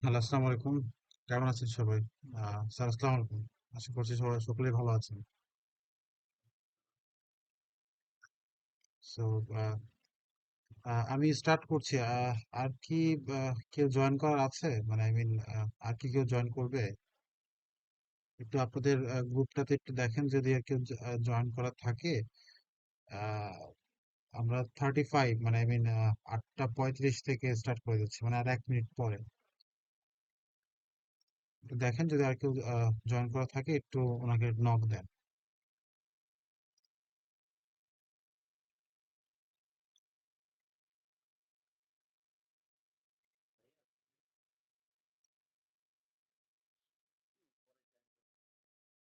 Hello, আসসালামু আলাইকুম। কেমন আছেন সবাই? স্যার আসসালামু আলাইকুম। আশা করছি সবাই সকলেই ভালো আছেন। সো আমি স্টার্ট করছি। আর কি কেউ জয়েন করার আছে? মানে আই মিন আর কি কেউ জয়েন করবে? একটু আপনাদের গ্রুপটাতে একটু দেখেন যদি আর কেউ জয়েন করার থাকে। আহ, আমরা 35 মানে আই মিন 8:35 থেকে স্টার্ট করে দিচ্ছি মানে আর 1 মিনিট পরে। একটু দেখেন যদি আর কেউ জয়েন করা থাকে একটু ওনাকে নক দেন।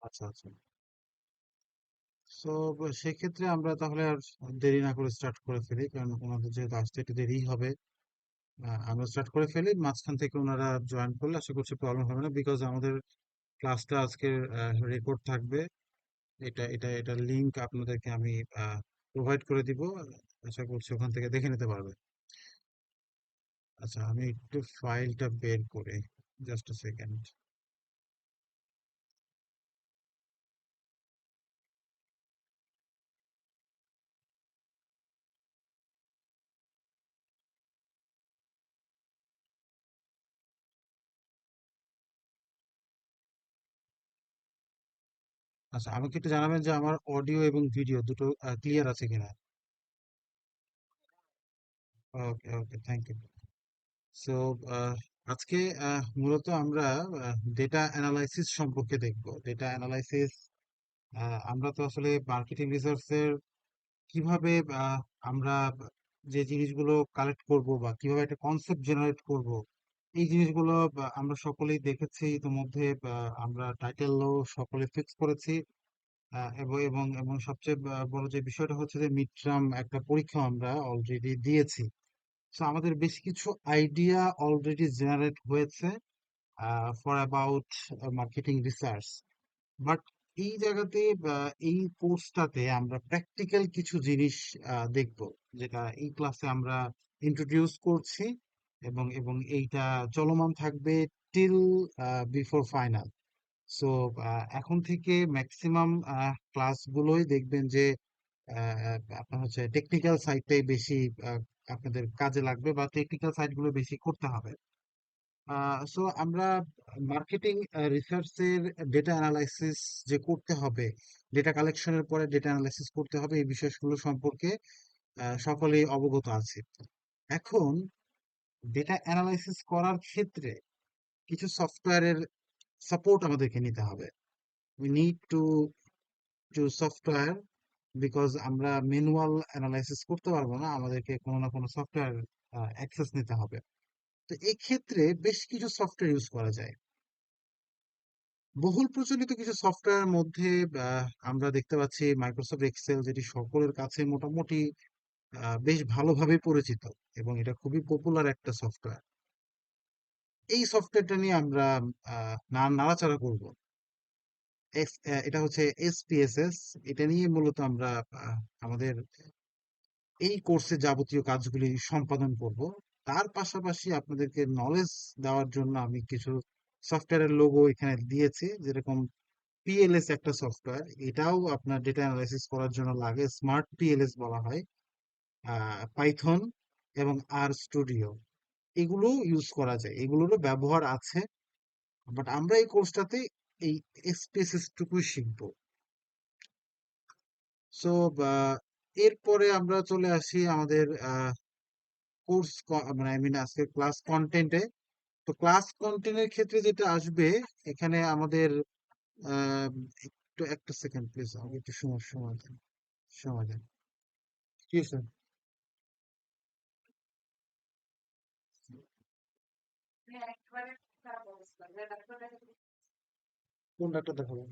আচ্ছা আচ্ছা। সো সেক্ষেত্রে আমরা তাহলে আর দেরি না করে স্টার্ট করে ফেলি, কারণ ওনাদের যেহেতু আসতে একটু দেরি হবে। আমরা স্টার্ট করে ফেলি, মাঝখান থেকে ওনারা জয়েন করলে আশা করছি প্রবলেম হবে না, বিকজ আমাদের ক্লাসটা আজকে রেকর্ড থাকবে। এটা লিংক আপনাদেরকে আমি প্রোভাইড করে দিব। আশা করছি ওখান থেকে দেখে নিতে পারবে। আচ্ছা, আমি একটু ফাইলটা বের করে, জাস্ট আ সেকেন্ড। আচ্ছা, আমাকে একটু জানাবেন যে আমার অডিও এবং ভিডিও দুটো ক্লিয়ার আছে কিনা। ওকে ওকে, থ্যাংক ইউ। সো আজকে মূলত আমরা ডেটা অ্যানালাইসিস সম্পর্কে দেখব। ডেটা অ্যানালাইসিস, আমরা তো আসলে মার্কেটিং রিসার্চের কিভাবে আমরা যে জিনিসগুলো কালেক্ট করব বা কিভাবে একটা কনসেপ্ট জেনারেট করব, এই জিনিসগুলো আমরা সকলেই দেখেছি ইতিমধ্যে। আমরা টাইটেলও সকলে ফিক্স করেছি। এবং এবং এবং সবচেয়ে বড় যে বিষয়টা হচ্ছে যে মিড টার্ম একটা পরীক্ষা আমরা অলরেডি দিয়েছি। সো আমাদের বেশ কিছু আইডিয়া অলরেডি জেনারেট হয়েছে for about marketing research. But এই জায়গাতে এই কোর্সটাতে আমরা প্র্যাকটিক্যাল কিছু জিনিস দেখব, যেটা এই ক্লাসে আমরা ইন্ট্রোডিউস করছি। এবং এইটা চলমান থাকবে টিল বিফোর ফাইনাল। সো এখন থেকে ম্যাক্সিমাম ক্লাসগুলোই দেখবেন যে আপনার হচ্ছে টেকনিক্যাল সাইডটাই বেশি আহ, আপনাদের কাজে লাগবে বা টেকনিক্যাল সাইডগুলো বেশি করতে হবে। সো আমরা মার্কেটিং রিসার্চের ডেটা অ্যানালাইসিস যে করতে হবে, ডেটা কালেকশনের পরে ডেটা অ্যানালাইসিস করতে হবে, এই বিষয়গুলো সম্পর্কে সকলেই অবগত আছে। এখন ডেটা অ্যানালাইসিস করার ক্ষেত্রে কিছু সফটওয়্যারের সাপোর্ট আমাদেরকে নিতে হবে। We need to software, because আমরা ম্যানুয়াল অ্যানালাইসিস করতে পারবো না, আমাদেরকে কোনো না কোনো সফটওয়্যার অ্যাক্সেস নিতে হবে। তো এই ক্ষেত্রে বেশ কিছু সফটওয়্যার ইউজ করা যায়। বহুল প্রচলিত কিছু সফটওয়্যারের মধ্যে আমরা দেখতে পাচ্ছি মাইক্রোসফট এক্সেল, যেটি সকলের কাছে মোটামুটি বেশ ভালোভাবে পরিচিত এবং এটা খুবই পপুলার একটা সফটওয়্যার। এই সফটওয়্যারটা নিয়ে আমরা নাড়াচাড়া করব। এটা হচ্ছে এসপিএসএস। এটা নিয়ে মূলত আমরা আমাদের এই কোর্সে যাবতীয় কাজগুলি সম্পাদন করব। তার পাশাপাশি আপনাদেরকে নলেজ দেওয়ার জন্য আমি কিছু সফটওয়্যারের লোগো এখানে দিয়েছি, যেরকম পিএলএস একটা সফটওয়্যার, এটাও আপনার ডেটা অ্যানালাইসিস করার জন্য লাগে, স্মার্ট পিএলএস বলা হয়। পাইথন এবং আর স্টুডিও, এগুলো ইউজ করা যায়, এগুলোরও ব্যবহার আছে। বাট আমরা এই কোর্সটাতে এই এসপিএসএস টুকুই শিখবো। সো এরপরে আমরা চলে আসি আমাদের কোর্স, মানে আই মিন আজকে ক্লাস কন্টেন্টে। তো ক্লাস কন্টেন্টের ক্ষেত্রে যেটা আসবে, এখানে আমাদের আহ, একটু একটা সেকেন্ড প্লিজ, আমাকে একটু সময় সময় দেন, সময় দেন। কি স্যার? কোন ডাক্তার দেখাবো?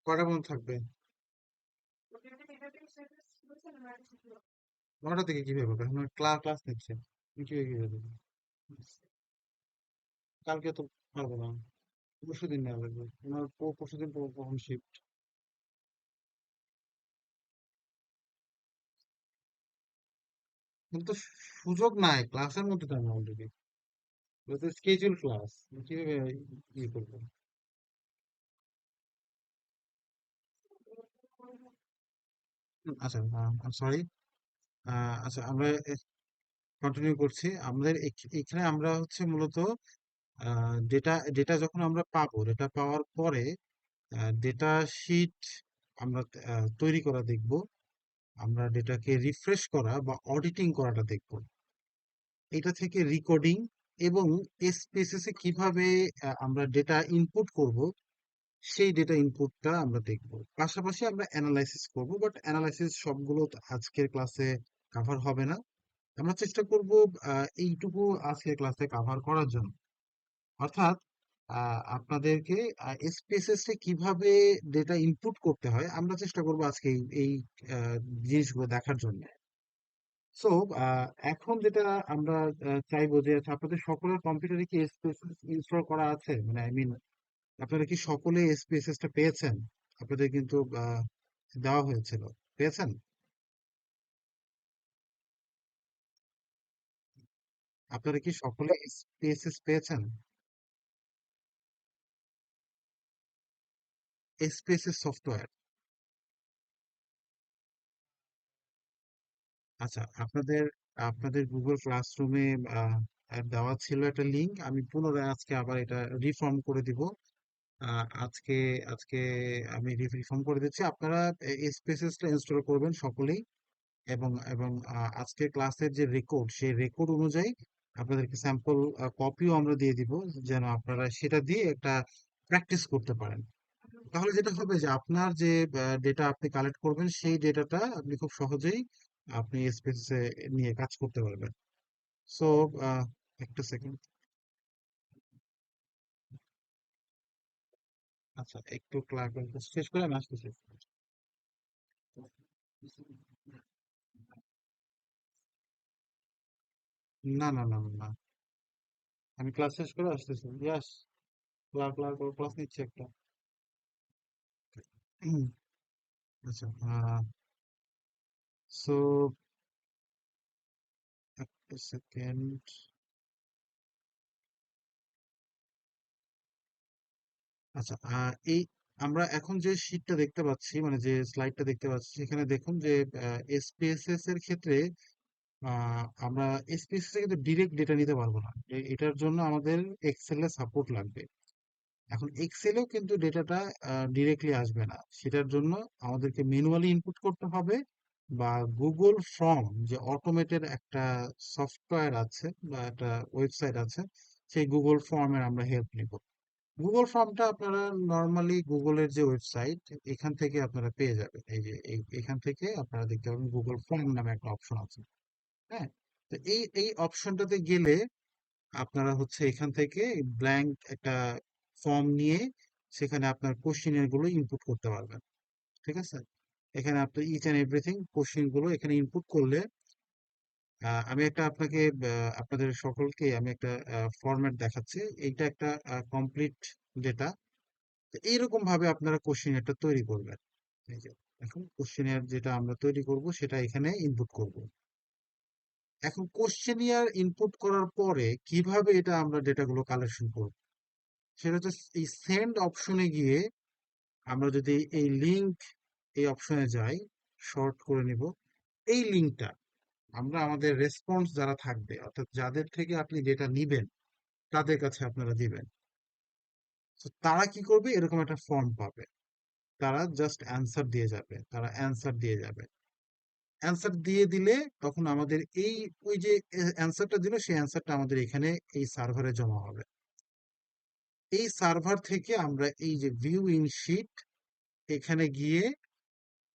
কয়টা পর্যন্ত থাকবে? 9টা থেকে কিভাবে হবে? এখন ক্লাস ক্লাস নিচ্ছে, আমি কিভাবে দেবো? কালকে তো পারবো না, পরশু দিন নেওয়া লাগবে। পরশু দিন কখন শিফট? এখন তো সুযোগ নাই, ক্লাসের মধ্যে তো আমরা অলরেডি স্কেজুল ক্লাস, কিভাবে ইয়ে করবো? আচ্ছা, সরি। আচ্ছা, আমরা কন্টিনিউ করছি। আমাদের এখানে আমরা হচ্ছে মূলত ডেটা ডেটা যখন আমরা পাবো, ডেটা পাওয়ার পরে ডেটা শিট আমরা তৈরি করা দেখব। আমরা ডেটাকে রিফ্রেশ করা বা অডিটিং করাটা দেখব। এটা থেকে রিকোডিং এবং এসপিএসএস এ কিভাবে আমরা ডেটা ইনপুট করব, সেই ডেটা ইনপুটটা আমরা দেখব। পাশাপাশি আমরা অ্যানালাইসিস করব, বাট অ্যানালাইসিস সবগুলো তো আজকের ক্লাসে কভার হবে না। আমরা চেষ্টা করব এইটুকু আজকের ক্লাসে কভার করার জন্য। অর্থাৎ আপনাদেরকে এসপিএসএস এ কিভাবে ডেটা ইনপুট করতে হয় আমরা চেষ্টা করব আজকে এই এই, জিনিসগুলো দেখার জন্য। সো এখন যেটা আমরা চাইবো যে আচ্ছা, আপনাদের সকলের কম্পিউটারে কি এসপিএসএস ইনস্টল করা আছে, মানে আই মিন আপনারা কি সকলে এসপিএসএস টা পেয়েছেন? আপনাদের কিন্তু দেওয়া হয়েছিল, পেয়েছেন? আপনারা কি সকলে এসপিএসএস পেয়েছেন? SPSS software. আচ্ছা, আপনাদের আপনাদের গুগল ক্লাসরুমে দেওয়া ছিল একটা লিংক। আমি পুনরায় আজকে আবার এটা রিফর্ম করে দিব। আজকে আজকে আমি রিফর্ম করে দিচ্ছি। আপনারা স্পেসেসটা ইনস্টল করবেন সকলেই, এবং এবং আজকের ক্লাসের যে রেকর্ড, সেই রেকর্ড অনুযায়ী আপনাদেরকে স্যাম্পল কপিও আমরা দিয়ে দিব, যেন আপনারা সেটা দিয়ে একটা প্র্যাকটিস করতে পারেন। তাহলে যেটা হবে যে আপনার যে ডেটা আপনি কালেক্ট করবেন, সেই ডেটাটা আপনি খুব সহজেই আপনি স্পেসে নিয়ে কাজ করতে পারবেন। সো একটা সেকেন্ড। আচ্ছা, একটু ক্লাস শেষ করে আমি আসতেছি। না, না, না, না, না। আমি ক্লাস শেষ করে আসতেছি। ইয়াস, ক্লাস ক্লাস ক্লাস নিচ্ছি একটা। হুম, আচ্ছা, সো একটা সেকেন্ড। আচ্ছা, এই আমরা এখন যে শীটটা দেখতে পাচ্ছি, মানে যে স্লাইডটা দেখতে পাচ্ছি, সেখানে দেখুন যে এসপিএসএস এর ক্ষেত্রে আমরা এসপিএসএস এ কিন্তু ডিরেক্ট ডেটা নিতে পারবো না। এটার জন্য আমাদের এক্সেল এর সাপোর্ট লাগবে। এখন এক্সেলেও কিন্তু ডেটাটা ডিরেক্টলি আসবে না, সেটার জন্য আমাদেরকে ম্যানুয়ালি ইনপুট করতে হবে, বা গুগল ফর্ম, যে অটোমেটেড একটা সফটওয়্যার আছে বা একটা ওয়েবসাইট আছে, সেই গুগল ফর্মের আমরা হেল্প নিব। গুগল ফর্মটা আপনারা নর্মালি গুগলের যে ওয়েবসাইট, এখান থেকে আপনারা পেয়ে যাবেন। এই যে এখান থেকে আপনারা দেখতে পাবেন গুগল ফর্ম নামে একটা অপশন আছে। হ্যাঁ, তো এই এই অপশনটাতে গেলে আপনারা হচ্ছে এখান থেকে ব্ল্যাঙ্ক একটা ফর্ম নিয়ে সেখানে আপনার কোশ্চেনের গুলো ইনপুট করতে পারবেন। ঠিক আছে, এখানে আপনি ইচ অ্যান্ড এভরিথিং কোশ্চেন গুলো এখানে ইনপুট করলে আমি একটা আপনাকে আপনাদের সকলকে আমি একটা ফরম্যাট দেখাচ্ছি। এইটা একটা কমপ্লিট ডেটা। এইরকম ভাবে আপনারা কোশ্চেনারটা তৈরি করবেন। এই যে এখন কোশ্চেনার যেটা আমরা তৈরি করব সেটা এখানে ইনপুট করব। এখন কোশ্চেনিয়ার ইনপুট করার পরে কিভাবে এটা আমরা ডেটাগুলো কালেকশন করব, সেটা হচ্ছে এই সেন্ড অপশনে গিয়ে আমরা যদি এই লিংক এই অপশনে যাই, শর্ট করে নিব। এই লিংকটা আমরা আমাদের রেসপন্স যারা থাকবে, অর্থাৎ যাদের থেকে আপনি ডেটা নিবেন, তাদের কাছে আপনারা দিবেন। তো তারা কি করবে, এরকম একটা ফর্ম পাবে। তারা জাস্ট অ্যান্সার দিয়ে যাবে, তারা অ্যান্সার দিয়ে যাবে। অ্যান্সার দিয়ে দিলে তখন আমাদের এই ওই যে অ্যান্সারটা দিল, সেই অ্যান্সারটা আমাদের এখানে এই সার্ভারে জমা হবে। এই সার্ভার থেকে আমরা এই যে ভিউ ইন শিট, এখানে গিয়ে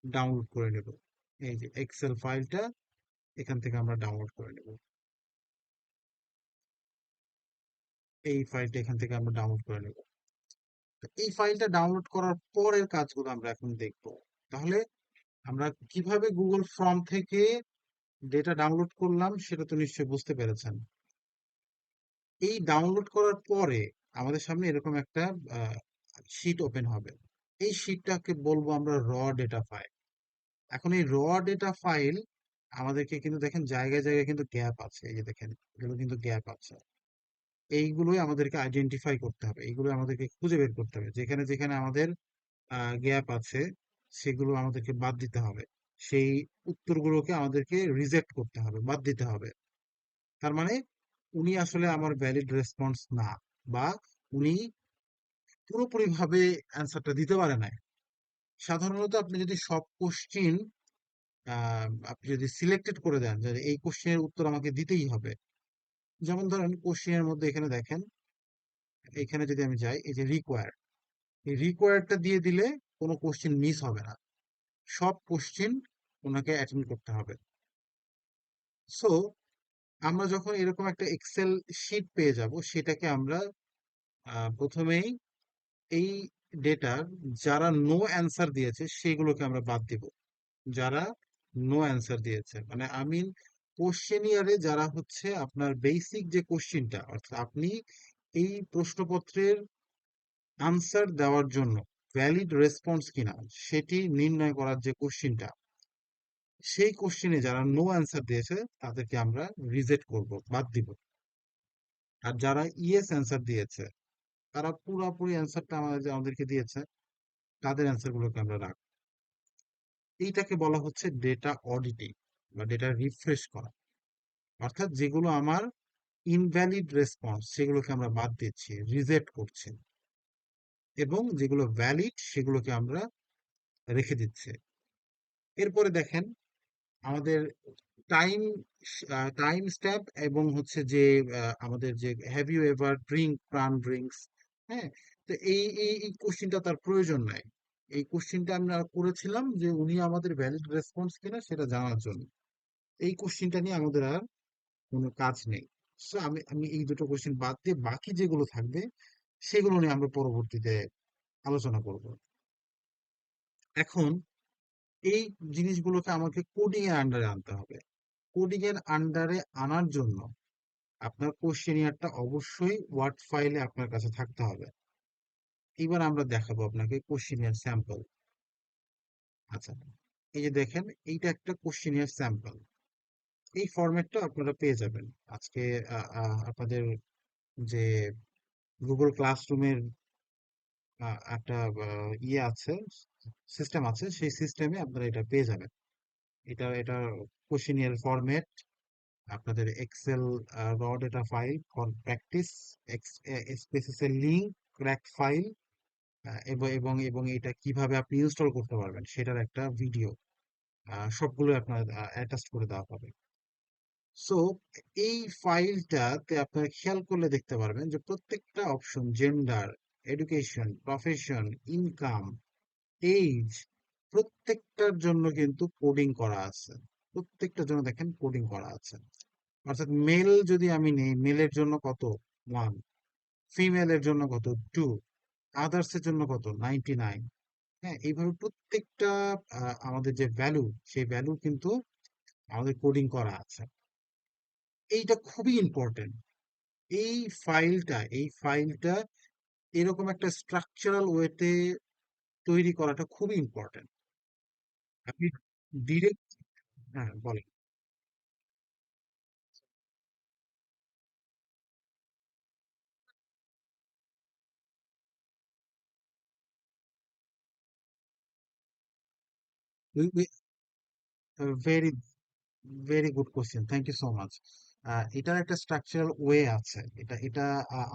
ডাউনলোড করে নেব। এই যে এক্সেল ফাইলটা এখান থেকে আমরা ডাউনলোড করে নেব। এই ফাইলটা এখান থেকে আমরা ডাউনলোড করে নেব। তো এই ফাইলটা ডাউনলোড করার পরের কাজগুলো আমরা এখন দেখব। তাহলে আমরা কিভাবে গুগল ফর্ম থেকে ডেটা ডাউনলোড করলাম সেটা তো নিশ্চয়ই বুঝতে পেরেছেন। এই ডাউনলোড করার পরে আমাদের সামনে এরকম একটা শিট ওপেন হবে। এই শিটটাকে বলবো আমরা র ডেটা ফাইল। এখন এই র ডেটা ফাইল আমাদেরকে কিন্তু দেখেন জায়গায় জায়গায় কিন্তু গ্যাপ আছে, এই যে দেখেন এগুলো কিন্তু গ্যাপ আছে। এইগুলোই আমাদেরকে আইডেন্টিফাই করতে হবে, এইগুলো আমাদেরকে খুঁজে বের করতে হবে, যেখানে যেখানে আমাদের গ্যাপ আছে সেগুলো আমাদেরকে বাদ দিতে হবে। সেই উত্তরগুলোকে আমাদেরকে রিজেক্ট করতে হবে, বাদ দিতে হবে। তার মানে উনি আসলে আমার ভ্যালিড রেসপন্স না, বা উনি পুরোপুরিভাবে অ্যান্সারটা দিতে পারে না। সাধারণত আপনি যদি সব কোশ্চিন আপনি যদি সিলেক্টেড করে দেন যে এই কোশ্চেনের উত্তর আমাকে দিতেই হবে, যেমন ধরেন কোশ্চেনের মধ্যে এখানে দেখেন, এখানে যদি আমি যাই এই যে রিকোয়ার, এই রিকোয়ারটা দিয়ে দিলে কোনো কোশ্চেন মিস হবে না, সব কোশ্চেন ওনাকে অ্যাটেন্ড করতে হবে। সো আমরা যখন এরকম একটা এক্সেল শিট পেয়ে যাব, সেটাকে আমরা প্রথমেই এই ডেটার যারা নো অ্যান্সার দিয়েছে সেগুলোকে আমরা বাদ দিব। যারা নো অ্যান্সার দিয়েছে মানে আমি কোশ্চেনিয়ারে যারা হচ্ছে আপনার বেসিক যে কোশ্চিনটা, অর্থাৎ আপনি এই প্রশ্নপত্রের আনসার দেওয়ার জন্য ভ্যালিড রেসপন্স কিনা সেটি নির্ণয় করার যে কোশ্চিনটা, সেই কোশ্চিনে যারা নো অ্যান্সার দিয়েছে তাদেরকে আমরা রিজেক্ট করব, বাদ দিব। আর যারা ইয়েস অ্যান্সার দিয়েছে, তারা পুরোপুরি অ্যান্সারটা আমাদেরকে দিয়েছে, তাদের অ্যান্সার গুলোকে আমরা রাখবো। এইটাকে বলা হচ্ছে ডেটা অডিটিং বা ডেটা রিফ্রেশ করা। অর্থাৎ যেগুলো আমার ইনভ্যালিড রেসপন্স সেগুলোকে আমরা বাদ দিচ্ছি, রিজেক্ট করছি, এবং যেগুলো ভ্যালিড সেগুলোকে আমরা রেখে দিচ্ছি। এরপরে দেখেন আমাদের টাইম টাইম স্ট্যাম্প এবং হচ্ছে যে আমাদের যে হ্যাভ ইউ এভার ড্রিঙ্ক প্রাণ ড্রিঙ্কস, হ্যাঁ। তো এই কোশ্চিনটা তার প্রয়োজন নাই। এই কোশ্চিনটা আমরা করেছিলাম যে উনি আমাদের ভ্যালিড রেসপন্স কিনা সেটা জানার জন্য। এই কোশ্চিনটা নিয়ে আমাদের আর কোনো কাজ নেই। সো আমি আমি এই দুটো কোশ্চিন বাদ দিয়ে বাকি যেগুলো থাকবে সেগুলো নিয়ে আমরা পরবর্তীতে আলোচনা করব। এখন এই জিনিসগুলোকে আমাকে কোডিং এর আন্ডারে আনতে হবে। কোডিং এর আন্ডারে আনার জন্য আপনার কোশ্চেনিয়ারটা অবশ্যই ওয়ার্ড ফাইলে আপনার কাছে থাকতে হবে। এবার আমরা দেখাবো আপনাকে কোশ্চেনিয়ার স্যাম্পল। আচ্ছা, এই যে দেখেন এইটা একটা কোশ্চেনিয়ার স্যাম্পল, এই ফরম্যাটটা আপনারা পেয়ে যাবেন আজকে আপনাদের যে গুগল ক্লাসরুমের একটা ইয়ে আছে, সিস্টেম আছে, সেই সিস্টেমে আপনারা এটা পেয়ে যাবেন। এটা কোশ্চেনিয়ার ফরম্যাট, আপনাদের এক্সেল র ডেটা ফাইল ফর প্র্যাকটিস, স্পেসিসের লিঙ্ক, ক্র্যাক ফাইল, এবং এবং এবং এটা কিভাবে আপনি ইনস্টল করতে পারবেন সেটার একটা ভিডিও, সবগুলো আপনার অ্যাটাচ করে দেওয়া হবে। সো এই ফাইলটাতে আপনারা খেয়াল করলে দেখতে পারবেন যে প্রত্যেকটা option, gender, education, profession, income, age, প্রত্যেকটার জন্য কিন্তু কোডিং করা আছে। প্রত্যেকটার জন্য দেখেন কোডিং করা আছে। অর্থাৎ মেল যদি আমি নেই, মেলের জন্য কত 1, ফিমেলের জন্য কত 2, আদার্স এর জন্য কত 99। হ্যাঁ, এইভাবে প্রত্যেকটা আমাদের যে ভ্যালু, সেই ভ্যালু কিন্তু আমাদের কোডিং করা আছে। এইটা খুবই ইম্পর্টেন্ট। এই ফাইলটা এরকম একটা স্ট্রাকচারাল ওয়েতে তৈরি করাটা খুবই ইম্পর্টেন্ট। আপনি ডিরেক্ট, হ্যাঁ বলেন। Very very good question, thank you so much. এটার একটা স্ট্রাকচারাল ওয়ে আছে। এটা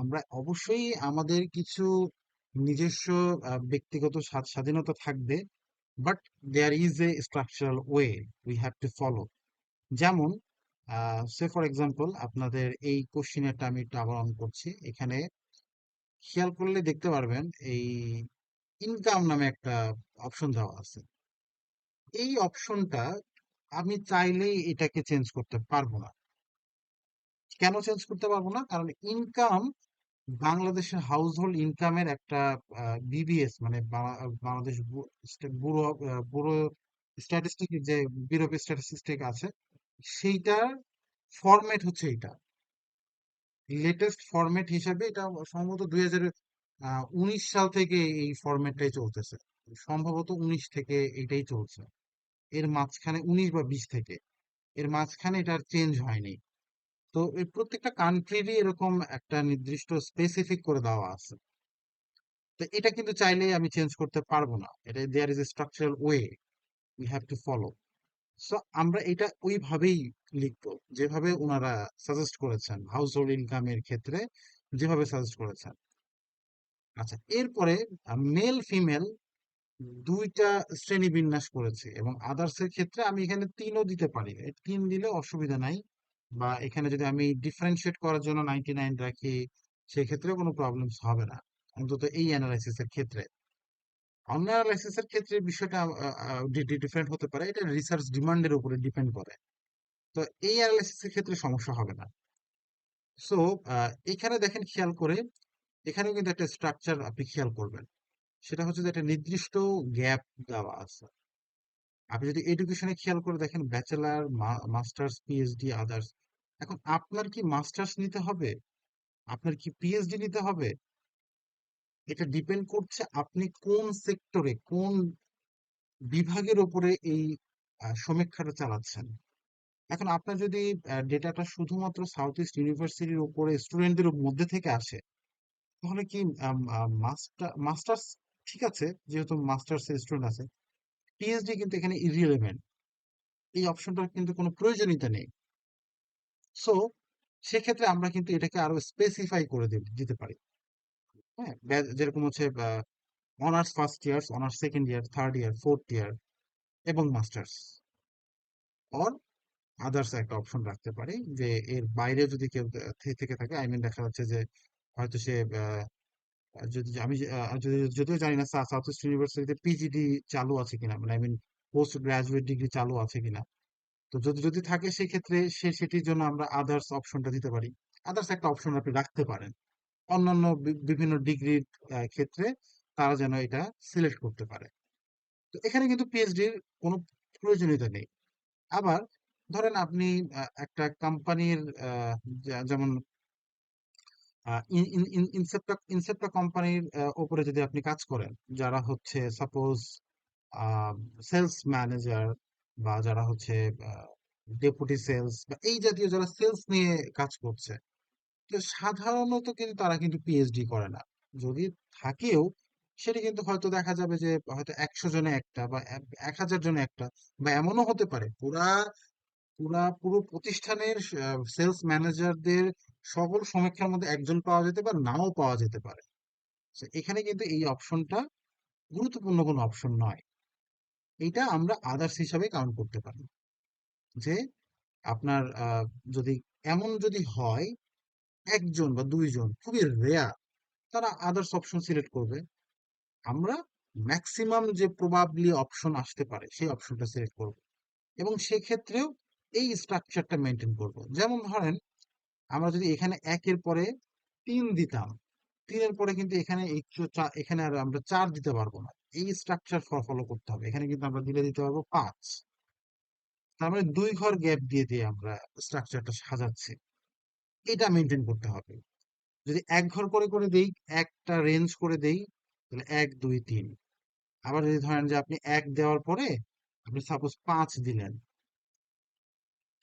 আমরা অবশ্যই আমাদের কিছু নিজস্ব ব্যক্তিগত স্বাধীনতা থাকবে, but there is a structural way we have to follow. যেমন সে ফর এক্সাম্পল আপনাদের এই কোশ্চেনটা আমি একটু আবার অন করছি, এখানে খেয়াল করলে দেখতে পারবেন এই ইনকাম নামে একটা অপশন দেওয়া আছে। এই অপশনটা আমি চাইলেই এটাকে চেঞ্জ করতে পারবো না। কেন চেঞ্জ করতে পারবো না? কারণ ইনকাম বাংলাদেশের হাউস হোল্ড ইনকামের একটা বিবিএস মানে বাংলাদেশ ব্যুরো ব্যুরো স্ট্যাটিস্টিক, যে ব্যুরো অফ স্ট্যাটিস্টিক আছে, সেইটার ফরম্যাট হচ্ছে এটা। লেটেস্ট ফরম্যাট হিসাবে এটা সম্ভবত 2019 সাল থেকে এই ফরম্যাটটাই চলতেছে। সম্ভবত 19 থেকে এইটাই চলছে, এর মাঝখানে 19 বা 20 থেকে এর মাঝখানে এটা আর চেঞ্জ হয়নি। তো এই প্রত্যেকটা কান্ট্রিরই এরকম একটা নির্দিষ্ট স্পেসিফিক করে দেওয়া আছে। তো এটা কিন্তু চাইলেই আমি চেঞ্জ করতে পারবো না। এটা there is a structural way we have to follow. So আমরা এটা ওইভাবেই লিখবো যেভাবে ওনারা সাজেস্ট করেছেন হাউস হোল্ড ইনকামের ক্ষেত্রে, যেভাবে সাজেস্ট করেছেন। আচ্ছা, এরপরে মেল ফিমেল দুইটা শ্রেণী বিন্যাস করেছে, এবং আদার্স এর ক্ষেত্রে আমি এখানে তিনও দিতে পারি, এই তিন দিলে অসুবিধা নাই। বা এখানে যদি আমি ডিফারেন্সিয়েট করার জন্য 99 রাখি, সেক্ষেত্রে কোনো প্রবলেমস হবে না, অন্তত এই অ্যানালাইসিস এর ক্ষেত্রে। অন্য অ্যানালাইসিস এর ক্ষেত্রে বিষয়টা ডিফারেন্ট হতে পারে, এটা রিসার্চ ডিমান্ডের উপরে ডিপেন্ড করে। তো এই অ্যানালাইসিস এর ক্ষেত্রে সমস্যা হবে না। সো এখানে দেখেন খেয়াল করে, এখানেও কিন্তু একটা স্ট্রাকচার আপনি খেয়াল করবেন। সেটা হচ্ছে যে একটা নির্দিষ্ট গ্যাপ দেওয়া আছে। আপনি যদি এডুকেশনে খেয়াল করে দেখেন, ব্যাচেলার, মাস্টার্স, পিএইচডি, আদার্স। এখন আপনার কি মাস্টার্স নিতে হবে, আপনার কি পিএইচডি নিতে হবে, এটা ডিপেন্ড করছে আপনি কোন সেক্টরে, কোন বিভাগের উপরে এই সমীক্ষাটা চালাচ্ছেন। এখন আপনার যদি ডেটাটা শুধুমাত্র সাউথ ইস্ট ইউনিভার্সিটির উপরে স্টুডেন্টদের মধ্যে থেকে আসে, তাহলে কি মাস্টার্স ঠিক আছে, যেহেতু মাস্টার্স এর স্টুডেন্ট আছে। পিএইচডি কিন্তু এখানে ইররিলেভেন্ট, এই অপশনটার কিন্তু কোনো প্রয়োজনীয়তা নেই। সো সেক্ষেত্রে আমরা কিন্তু এটাকে আরো স্পেসিফাই করে দিতে পারি। হ্যাঁ, যেরকম হচ্ছে honours first year, honours second year, third year, fourth year, এবং মাস্টার্স, অর আদার্স একটা অপশন রাখতে পারি, যে এর বাইরে যদি কেউ থেকে থাকে, আই মিন দেখা যাচ্ছে যে হয়তো সে যদি আমি যদিও জানি না সাউথ ইস্ট ইউনিভার্সিটিতে পিজিডি চালু আছে কিনা, মানে I mean post graduate degree চালু আছে কিনা। তো যদি যদি থাকে সেক্ষেত্রে সেটির জন্য আমরা আদার্স অপশনটা দিতে পারি। আদার্স একটা অপশন আপনি রাখতে পারেন অন্যান্য বিভিন্ন ডিগ্রির ক্ষেত্রে, তারা যেন এটা সিলেক্ট করতে পারে। তো এখানে কিন্তু পিএইচডির কোনো প্রয়োজনীয়তা নেই। আবার ধরেন আপনি একটা কোম্পানির, যেমন ইনসেপ্টা কোম্পানির উপরে যদি আপনি কাজ করেন, যারা হচ্ছে সাপোজ সেলস ম্যানেজার, বা যারা হচ্ছে ডেপুটি সেলস, বা এই জাতীয় যারা সেলস নিয়ে কাজ করছে, তো সাধারণত কিন্তু তারা কিন্তু পিএইচডি করে না। যদি থাকেও, সেটা কিন্তু হয়তো দেখা যাবে যে হয়তো 100 জনে একটা, বা 1000 জনে একটা, বা এমনও হতে পারে পুরো প্রতিষ্ঠানের সেলস ম্যানেজারদের সকল সমীক্ষার মধ্যে একজন পাওয়া যেতে পারে, নাও পাওয়া যেতে পারে। So, এখানে কিন্তু এই অপশনটা গুরুত্বপূর্ণ কোনো অপশন নয়। এটা আমরা আদার্স হিসাবে কাউন্ট করতে পারি, যে আপনার যদি এমন যদি হয় একজন বা দুইজন, খুবই রেয়ার, তারা আদার্স অপশন সিলেক্ট করবে। আমরা ম্যাক্সিমাম যে প্রবাবলি অপশন আসতে পারে সেই অপশনটা সিলেক্ট করব, এবং সেক্ষেত্রেও এই স্ট্রাকচারটা মেনটেন করব। যেমন ধরেন, আমরা যদি এখানে একের পরে 3 দিতাম, 3-এর পরে কিন্তু এখানে একটু এখানে আর আমরা 4 দিতে পারবো না। এই স্ট্রাকচার ফলো করতে হবে। এখানে কিন্তু আমরা দিতে পারবো 5। তার মানে 2 ঘর গ্যাপ দিয়ে দিয়ে আমরা স্ট্রাকচারটা সাজাচ্ছি। এটা মেনটেন করতে হবে। যদি এক ঘর করে করে দেই, একটা রেঞ্জ করে দেই, তাহলে 1 2 3। আবার যদি ধরেন যে আপনি 1 দেওয়ার পরে আপনি সাপোজ 5 দিলেন,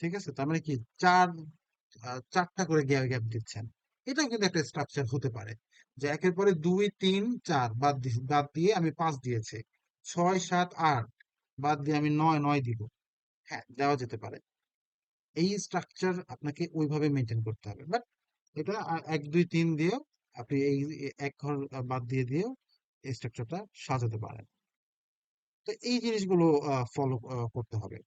ঠিক আছে, তার মানে কি 4টা করে গ্যাপ গ্যাপ দিচ্ছেন। এটাও কিন্তু একটা স্ট্রাকচার হতে পারে, যে একের পরে 2 3 4 বাদ দিয়ে আমি 5 দিয়েছি, 6 7 8 বাদ দিয়ে আমি 9 9 দিব। হ্যাঁ, দেওয়া যেতে পারে। এই স্ট্রাকচার আপনাকে ওইভাবে মেনটেন করতে হবে, বাট এটা 1 2 3 দিয়েও আপনি এই এক ঘর বাদ দিয়ে দিয়েও এই স্ট্রাকচারটা সাজাতে পারেন। তো এই জিনিসগুলো ফলো করতে হবে।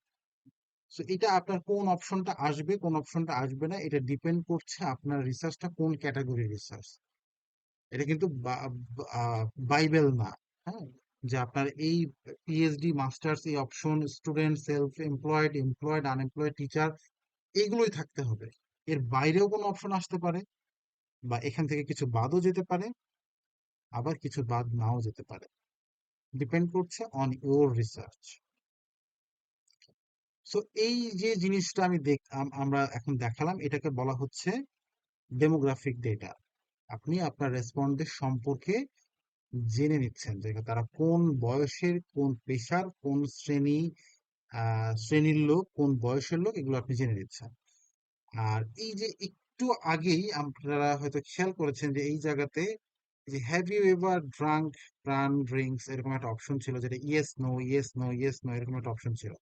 সো এটা আপনার কোন অপশনটা আসবে, কোন অপশনটা আসবে না, এটা ডিপেন্ড করছে আপনার রিসার্চটা কোন ক্যাটাগরির রিসার্চ। এটা কিন্তু বাইবেল না। হ্যাঁ, যে আপনার এই পিএইচডি, মাস্টার্স, এই option, student, self employed, employed, unemployed, teacher, এইগুলোই থাকতে হবে। এর বাইরেও কোনো অপশন আসতে পারে, বা এখান থেকে কিছু বাদও যেতে পারে, আবার কিছু বাদ নাও যেতে পারে। ডিপেন্ড করছে অন ইউর রিসার্চ। সো এই যে জিনিসটা আমরা এখন দেখালাম, এটাকে বলা হচ্ছে ডেমোগ্রাফিক ডেটা। আপনি আপনার রেসপন্ডেন্ট সম্পর্কে জেনে নিচ্ছেন যে তারা কোন বয়সের, কোন পেশার, কোন শ্রেণী, শ্রেণীর লোক, কোন বয়সের লোক, এগুলো আপনি জেনে নিচ্ছেন। আর এই যে একটু আগেই আপনারা হয়তো খেয়াল করেছেন যে এই জায়গাতে যে have you ever drunk Pran drinks এরকম একটা অপশন ছিল, যেটা yes no yes no yes no এরকম একটা অপশন ছিল।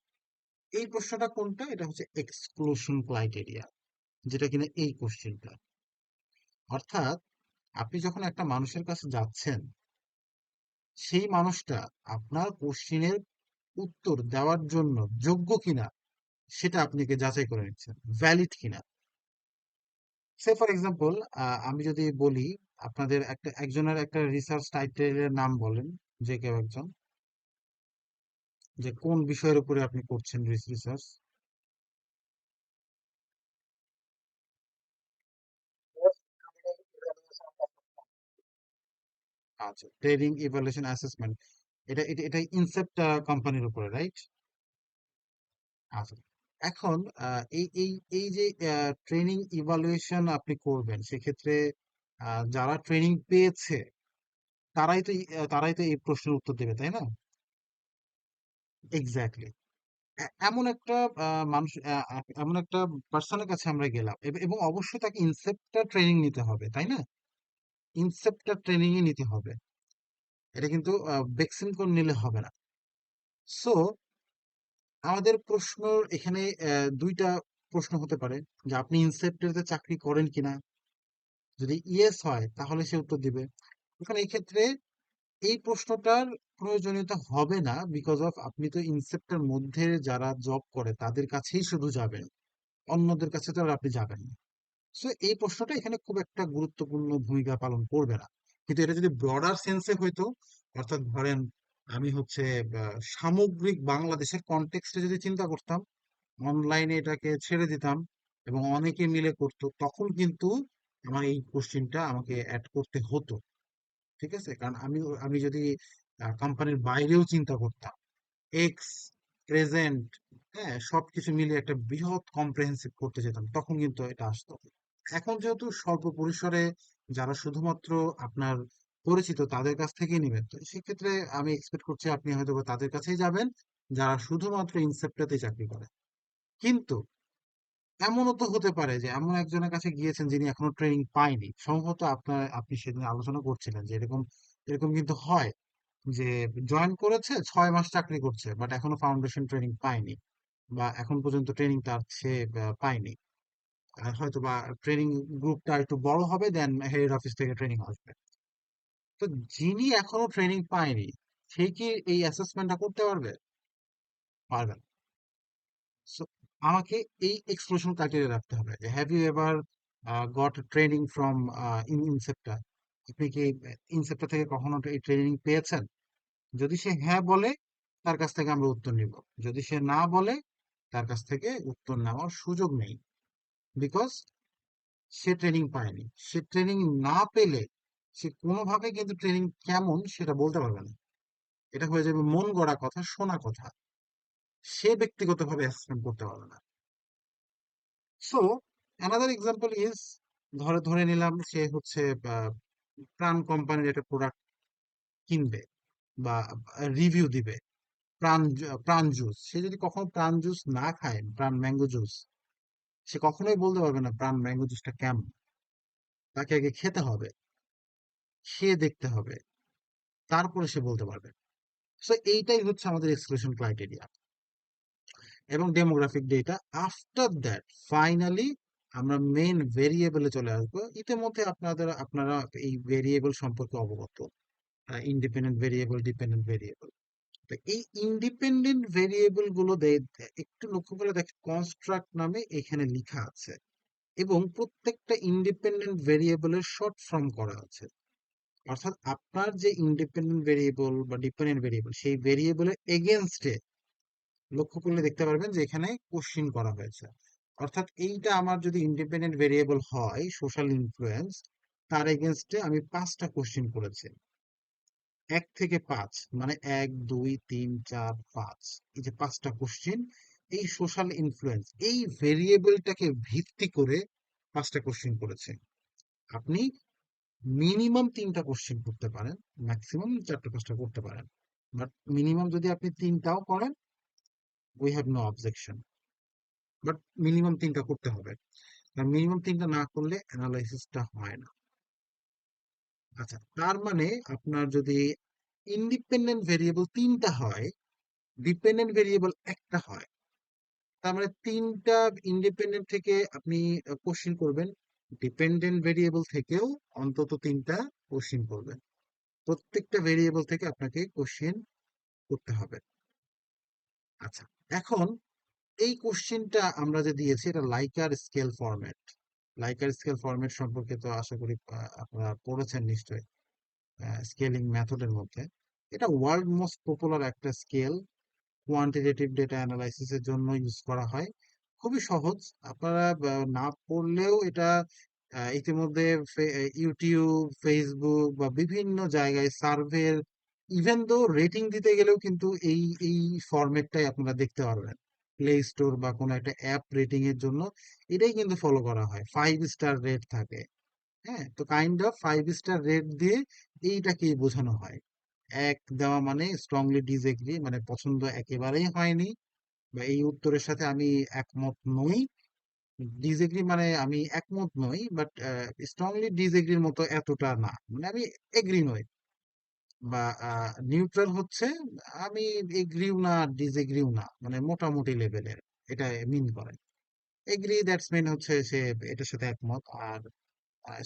এই প্রশ্নটা কোনটা? এটা হচ্ছে এক্সক্লুশন ক্রাইটেরিয়া, যেটা কিনা এই কোশ্চেনটা। অর্থাৎ আপনি যখন একটা মানুষের কাছে যাচ্ছেন, সেই মানুষটা আপনার কোশ্চেনের উত্তর দেওয়ার জন্য যোগ্য কিনা সেটা আপনাকে যাচাই করে নিচ্ছেন, ভ্যালিড কিনা। সে ফর এক্সাম্পল, আমি যদি বলি আপনাদের একজনের একটা রিসার্চ টাইটেলের নাম বলেন, যে কেউ একজন, যে কোন বিষয়ের উপরে আপনি করছেন রিসার্চ। আচ্ছা, ট্রেডিং ইভালুয়েশন অ্যাসেসমেন্ট। এটা ইনসেপ্ট কোম্পানির উপরে, রাইট? আচ্ছা, এখন এই এই এই যে ট্রেনিং ইভালুয়েশন আপনি করবেন, সেক্ষেত্রে যারা ট্রেনিং পেয়েছে তারাই তো এই প্রশ্নের উত্তর দেবে, তাই না? এক্স্যাক্টলি। এমন একটা মানুষ, এমন একটা পার্সনের কাছে আমরা গেলাম, এবং অবশ্যই তাকে ইনসেপ্টার ট্রেনিং নিতে হবে, তাই না? ইনসেপ্টার ট্রেনিংই নিতে হবে। এটা কিন্তু বেক্সিম কোড নিলে হবে না। সো আমাদের প্রশ্ন এখানে দুইটা প্রশ্ন হতে পারে, যে আপনি ইনসেপ্টরতে চাকরি করেন কিনা। যদি ইয়েস হয় তাহলে সে উত্তর দিবে। এখন এই ক্ষেত্রে এই প্রশ্নটার প্রয়োজনীয়তা হবে না, বিকজ অফ আপনি তো ইনসেপ্টের মধ্যে যারা জব করে তাদের কাছেই শুধু যাবেন, অন্যদের কাছে তো আর আপনি যাবেন না। সো এই প্রশ্নটা এখানে খুব একটা গুরুত্বপূর্ণ ভূমিকা পালন করবে না। কিন্তু এটা যদি ব্রডার সেন্সে হইতো, অর্থাৎ ধরেন আমি হচ্ছে সামগ্রিক বাংলাদেশের কনটেক্সটে যদি চিন্তা করতাম, অনলাইনে এটাকে ছেড়ে দিতাম এবং অনেকে মিলে করতো, তখন কিন্তু আমার এই কোশ্চিনটা আমাকে অ্যাড করতে হতো। ঠিক আছে, কারণ আমি আমি যদি কোম্পানির বাইরেও চিন্তা করতাম, এক্স, প্রেজেন্ট, হ্যাঁ, সবকিছু মিলিয়ে একটা বৃহৎ কম্প্রিহেন্সিভ করতে যেতাম, তখন কিন্তু এটা আসতো। এখন যেহেতু স্বল্প পরিসরে যারা শুধুমাত্র আপনার পরিচিত তাদের কাছ থেকেই নেবেন, তো সেক্ষেত্রে আমি এক্সপেক্ট করছি আপনি হয়তো বা তাদের কাছেই যাবেন যারা শুধুমাত্র ইনসেপ্টাতে চাকরি করে। কিন্তু এমনও তো হতে পারে যে এমন একজনের কাছে গিয়েছেন যিনি এখনো ট্রেনিং পায়নি। সম্ভবত আপনি সেদিন আলোচনা করছিলেন যে এরকম এরকম কিন্তু হয়, যে জয়েন করেছে, 6 মাস চাকরি করছে, বাট এখনো ফাউন্ডেশন ট্রেনিং পায়নি, বা এখন পর্যন্ত ট্রেনিং তার সে পায়নি। আর হয়তো বা ট্রেনিং গ্রুপটা একটু বড় হবে, দেন হেড অফিস থেকে ট্রেনিং আসবে। তো যিনি এখনো ট্রেনিং পায়নি, সে কি এই অ্যাসেসমেন্টটা করতে পারবে? পারবে না। So, আমাকে এই এক্সক্লুশন ক্রাইটেরিয়া রাখতে হবে, যে have you ever got training from Incepta. আপনি কি ইনসেপ্টা থেকে কখনো এই ট্রেনিং পেয়েছেন? যদি সে হ্যাঁ বলে, তার কাছ থেকে আমরা উত্তর নিব। যদি সে না বলে, তার কাছ থেকে উত্তর নেওয়ার সুযোগ নেই, বিকজ সে ট্রেনিং পায়নি। সে ট্রেনিং না পেলে সে কোনোভাবে কিন্তু ট্রেনিং কেমন সেটা বলতে পারবে না। এটা হয়ে যাবে মন গড়া কথা, শোনা কথা। সে ব্যক্তিগতভাবে অ্যাসেসমেন্ট করতে পারবে না। সো অ্যানাদার এক্সাম্পল ইজ, ধরে নিলাম সে হচ্ছে আহ, প্রাণ কোম্পানির একটা প্রোডাক্ট কিনবে বা রিভিউ দিবে, প্রাণ জুস। সে যদি কখনো প্রাণ জুস না খায়, প্রাণ ম্যাঙ্গো জুস, সে কখনোই বলতে পারবে না প্রাণ ম্যাঙ্গো জুসটা কেমন। তাকে আগে খেতে হবে, খেয়ে দেখতে হবে, তারপরে সে বলতে পারবে। সো এইটাই হচ্ছে আমাদের এক্সক্লুশন ক্রাইটেরিয়া এবং demographic data. After that finally আমরা মেইন ভেরিয়েবলে চলে আসবো। ইতিমধ্যে আপনারা এই ভেরিয়েবল সম্পর্কে অবগত, ইন্ডিপেন্ডেন্ট ভেরিয়েবল, ডিপেন্ডেন্ট ভেরিয়েবল। তো এই ইন্ডিপেন্ডেন্ট ভেরিয়েবল গুলো একটু লক্ষ্য করে দেখেন, কনস্ট্রাক্ট নামে এখানে লেখা আছে, এবং প্রত্যেকটা ইন্ডিপেন্ডেন্ট ভেরিয়েবলের শর্ট ফর্ম করা আছে। অর্থাৎ আপনার যে ইন্ডিপেন্ডেন্ট ভেরিয়েবল বা ডিপেন্ডেন্ট ভেরিয়েবল, সেই ভেরিয়েবলের এগেনস্টে লক্ষ্য করলে দেখতে পারবেন যে এখানে কোশ্চিন করা হয়েছে। অর্থাৎ এইটা আমার যদি ইন্ডিপেন্ডেন্ট ভেরিয়েবল হয়, সোশ্যাল ইনফ্লুয়েন্স, তার এগেনস্টে আমি 5টা কোশ্চিন করেছি। 1 থেকে 5, মানে 1, 2, 3, 4, 5, এই যে 5টা কোশ্চিন, এই সোশ্যাল ইনফ্লুয়েন্স এই ভেরিয়েবলটাকে ভিত্তি করে 5টা কোশ্চিন করেছে। আপনি মিনিমাম 3টা কোশ্চিন করতে পারেন, ম্যাক্সিমাম 4টে 5টা করতে পারেন, বাট মিনিমাম যদি আপনি 3টাও করেন, we have no objection. But minimum তিনটা করতে হবে, কারণ মিনিমাম তিনটা না করলে অ্যানালাইসিসটা হয় না। আচ্ছা, তার মানে আপনার যদি ইন্ডিপেন্ডেন্ট ভেরিয়েবল তিনটা হয়, ডিপেন্ডেন্ট ভেরিয়েবল একটা হয়, তার মানে তিনটা ইন্ডিপেন্ডেন্ট থেকে আপনি কোশ্চিন করবেন, ডিপেন্ডেন্ট ভেরিয়েবল থেকেও অন্তত তিনটা কোশ্চিন করবেন। প্রত্যেকটা ভেরিয়েবল থেকে আপনাকে কোশ্চিন করতে হবে। আচ্ছা, এখন এই কোশ্চিনটা আমরা যে দিয়েছি এটা liker scale format. Liker scale format সম্পর্কে তো আশা করি আপনারা পড়েছেন নিশ্চয়ই স্কেলিং মেথডের মধ্যে। এটা ওয়ার্ল্ড মোস্ট পপুলার একটা স্কেল, কোয়ান্টিটেটিভ ডেটা অ্যানালাইসিসের জন্য ইউজ করা হয়। খুবই সহজ, আপনারা না পড়লেও এটা ইতিমধ্যে ইউটিউব, ফেসবুক বা বিভিন্ন জায়গায় সার্ভের, ইভেন দো রেটিং দিতে গেলেও কিন্তু এই এই ফরম্যাটটাই আপনারা দেখতে পারবেন। প্লে স্টোর বা কোনো একটা অ্যাপ রেটিং এর জন্য এটাই কিন্তু ফলো করা হয়, 5 স্টার রেট থাকে। হ্যাঁ, তো কাইন্ড অফ 5 স্টার রেট দিয়ে এইটাকেই বোঝানো হয়। এক দেওয়া মানে স্ট্রংলি ডিসএগ্রি, মানে পছন্দ একেবারেই হয়নি, বা এই উত্তরের সাথে আমি একমত নই। ডিসএগ্রি মানে আমি একমত নই, বাট স্ট্রংলি ডিসএগ্রির মতো এতটা না, মানে আমি এগ্রি নই। বা নিউট্রাল হচ্ছে আমি এগ্রিও না ডিসএগ্রিও না, মানে মোটামুটি লেভেলের, এটা মিন করে। এগ্রি দ্যাটস মিন হচ্ছে সে এটার সাথে একমত। আর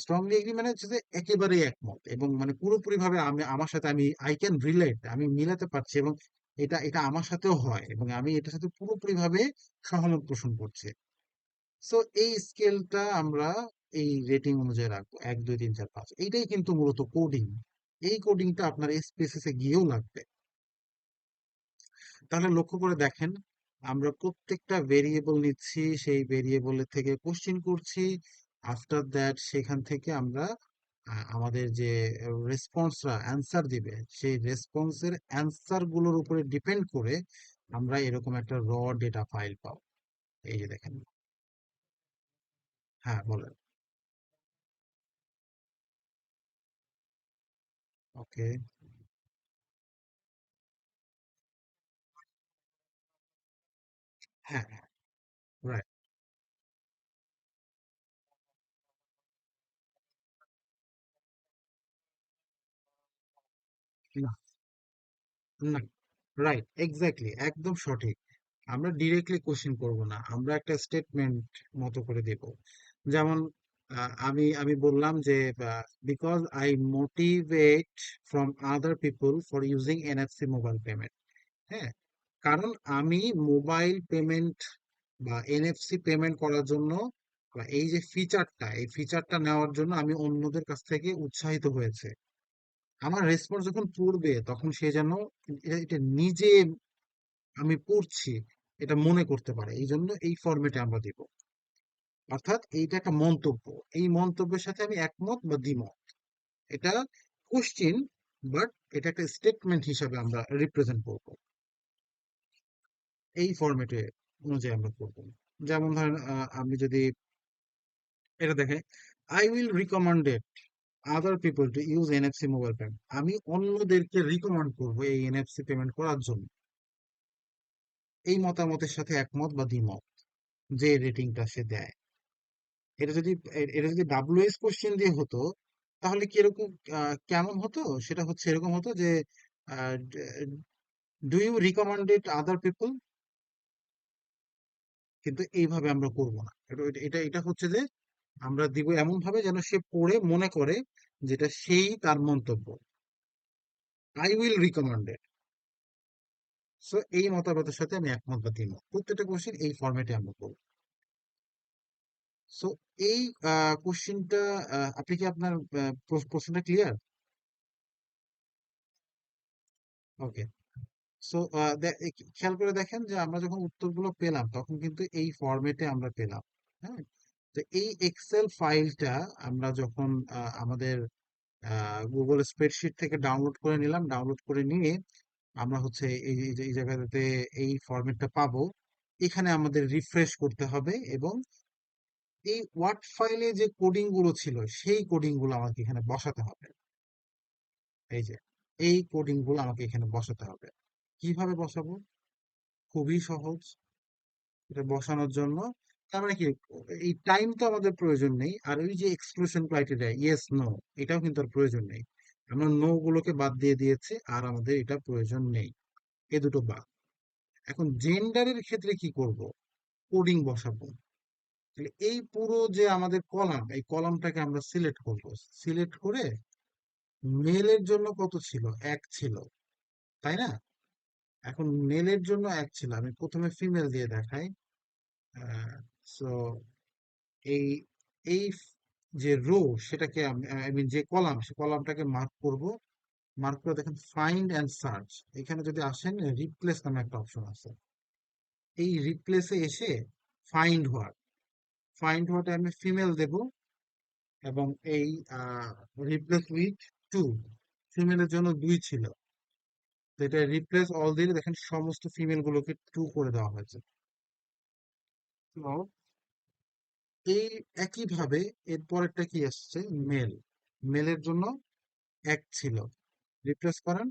স্ট্রংলি এগ্রি মানে হচ্ছে যে একেবারেই একমত, এবং মানে পুরোপুরি ভাবে আমি আমার সাথে আমি আই ক্যান রিলেট, আমি মিলাতে পারছি, এবং এটা এটা আমার সাথেও হয়, এবং আমি এটার সাথে পুরোপুরি ভাবে সহমত পোষণ করছি। সো এই স্কেলটা আমরা এই রেটিং অনুযায়ী রাখবো, 1 2 3 4 5, এইটাই কিন্তু মূলত কোডিং। এই কোডিংটা আপনার এসপিএসএস এ গিয়েও লাগবে। তাহলে লক্ষ্য করে দেখেন, আমরা প্রত্যেকটা ভেরিয়েবল নিচ্ছি, সেই ভেরিয়েবলের থেকে কোশ্চিন করছি, আফটার দ্যাট সেখান থেকে আমরা আমাদের যে রেসপন্সরা অ্যান্সার দিবে, সেই রেসপন্সের অ্যান্সার গুলোর উপরে ডিপেন্ড করে আমরা এরকম একটা র ডেটা ফাইল পাবো। এই যে দেখেন। হ্যাঁ, বলেন। ওকে। হ্যাঁ, হ্যাঁ, রাইট। না, না, রাইট, এক্স্যাক্টলি, একদম সঠিক। আমরা ডিরেক্টলি কোশ্চেন করব না, আমরা একটা স্টেটমেন্ট মতো করে দেব। যেমন আমি আমি বললাম যে because I motivate from other people for using NFC mobile payment. হ্যাঁ, কারণ আমি মোবাইল পেমেন্ট বা এনএফসি পেমেন্ট করার জন্য, বা এই যে ফিচারটা, এই ফিচারটা নেওয়ার জন্য আমি অন্যদের কাছ থেকে উৎসাহিত হয়েছে। আমার রেসপন্স যখন পড়বে তখন সে যেন এটা এটা নিজে আমি পড়ছি এটা মনে করতে পারে, এই জন্য এই ফরম্যাটে আমরা দিব। অর্থাৎ এইটা একটা মন্তব্য, এই মন্তব্যের সাথে আমি একমত বা দ্বিমত। এটা কোশ্চিন, বাট এটা একটা স্টেটমেন্ট হিসাবে আমরা রিপ্রেজেন্ট করব, এই ফরম্যাটে অনুযায়ী আমরা করব। যেমন ধরেন আপনি যদি এটা দেখেন, I will recommended other people to use NFC mobile payment, আমি অন্যদেরকে রিকমেন্ড করবো এই এনএফসি পেমেন্ট করার জন্য। এই মতামতের সাথে একমত বা দ্বিমত, যে রেটিংটা সে দেয়। এটা যদি এটা যদি ডাব্লিউএস কোশ্চেন দিয়ে হতো, তাহলে কি এরকম কেমন হতো? সেটা হচ্ছে এরকম হতো যে do you recommended other people. কিন্তু এইভাবে আমরা করব না, এটা এটা এটা এটা হচ্ছে যে আমরা দিব এমন ভাবে যেন সে পড়ে মনে করে যেটা সেই তার মন্তব্য। I will recommended. সো এই মতামতের সাথে আমি একমত বা দ্বিমত, প্রত্যেকটা কোশ্চেন এই ফরম্যাটে আমরা করব। সো এই কোশ্চেনটা, আপনি কি আপনার প্রশ্নটা ক্লিয়ার? ওকে। সো খেয়াল করে দেখেন যে আমরা যখন উত্তরগুলো পেলাম তখন কিন্তু এই ফরম্যাটে আমরা পেলাম। হ্যাঁ, তো এই এক্সেল ফাইলটা আমরা যখন আমাদের গুগল স্প্রেডশিট থেকে ডাউনলোড করে নিলাম, ডাউনলোড করে নিয়ে আমরা হচ্ছে এই জায়গাতে এই ফরম্যাটটা পাবো। এখানে আমাদের রিফ্রেশ করতে হবে, এবং এই ওয়ার্ড ফাইলে যে কোডিং গুলো ছিল সেই কোডিং গুলো আমাকে এখানে বসাতে হবে। এই যে এই কোডিং গুলো আমাকে এখানে বসাতে হবে। কিভাবে বসাবো? খুবই সহজ এটা বসানোর জন্য। তার মানে কি, এই টাইম তো আমাদের প্রয়োজন নেই, আর ওই যে এক্সক্লুশন ক্রাইটেরিয়া ইয়েস নো, এটাও কিন্তু আর প্রয়োজন নেই। আমরা নো গুলোকে বাদ দিয়ে দিয়েছি, আর আমাদের এটা প্রয়োজন নেই, এ দুটো বাদ। এখন জেন্ডারের ক্ষেত্রে কি করব? কোডিং বসাবো। তাহলে এই পুরো যে আমাদের কলাম, এই কলামটাকে আমরা সিলেক্ট করব। সিলেক্ট করে মেলের জন্য কত ছিল? এক ছিল, তাই না? এখন মেলের জন্য এক ছিল, আমি প্রথমে ফিমেল দিয়ে দেখাই। সো এই এই যে রো, সেটাকে আই মিন যে কলাম, সে কলামটাকে মার্ক করব। মার্ক করে দেখেন ফাইন্ড অ্যান্ড সার্চ, এখানে যদি আসেন রিপ্লেস নামে একটা অপশন আছে। এই রিপ্লেসে এসে ফাইন্ড হোয়াট, ফাইন্ড হোয়াটে আমি ফিমেল দেব, এবং এই রিপ্লেস উইথ টু, ফিমেলের জন্য দুই ছিল, তো এটা রিপ্লেস অল দিলে দেখেন সমস্ত ফিমেল গুলোকে টু করে দেওয়া হয়েছে। তো এই একইভাবে এরপরেরটা কি আসছে? মেল, মেলের জন্য এক ছিল, রিপ্লেস করেন,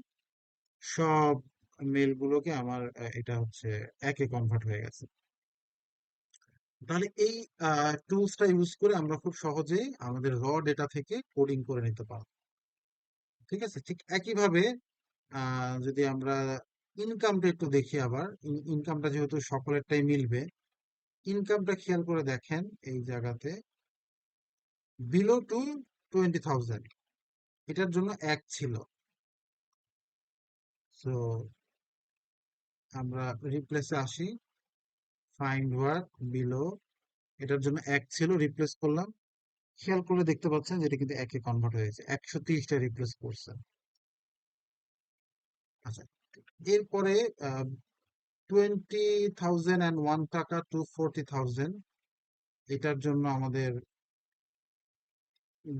সব মেল গুলোকে আমার এটা হচ্ছে একে কনভার্ট হয়ে গেছে। তাহলে এই টুলসটা ইউজ করে আমরা খুব সহজেই আমাদের র ডেটা থেকে কোডিং করে নিতে পারবো। ঠিক আছে, ঠিক একইভাবে যদি আমরা ইনকামটা একটু দেখি আবার, ইনকামটা যেহেতু সকলেরটাই মিলবে, ইনকামটা খেয়াল করে দেখেন এই জায়গাতে বিলো টু 20,000, এটার জন্য এক ছিল। সো আমরা রিপ্লেসে আসি, ফাইন্ড ওয়ার্ক বিলো, এটার জন্য এক ছিল, রিপ্লেস করলাম। খেয়াল করলে দেখতে পাচ্ছেন যে এটা কিন্তু একে কনভার্ট হয়েছে, 130টা রিপ্লেস করছে। আচ্ছা, এরপরে 20,001 টাকা টু 40,000, এটার জন্য আমাদের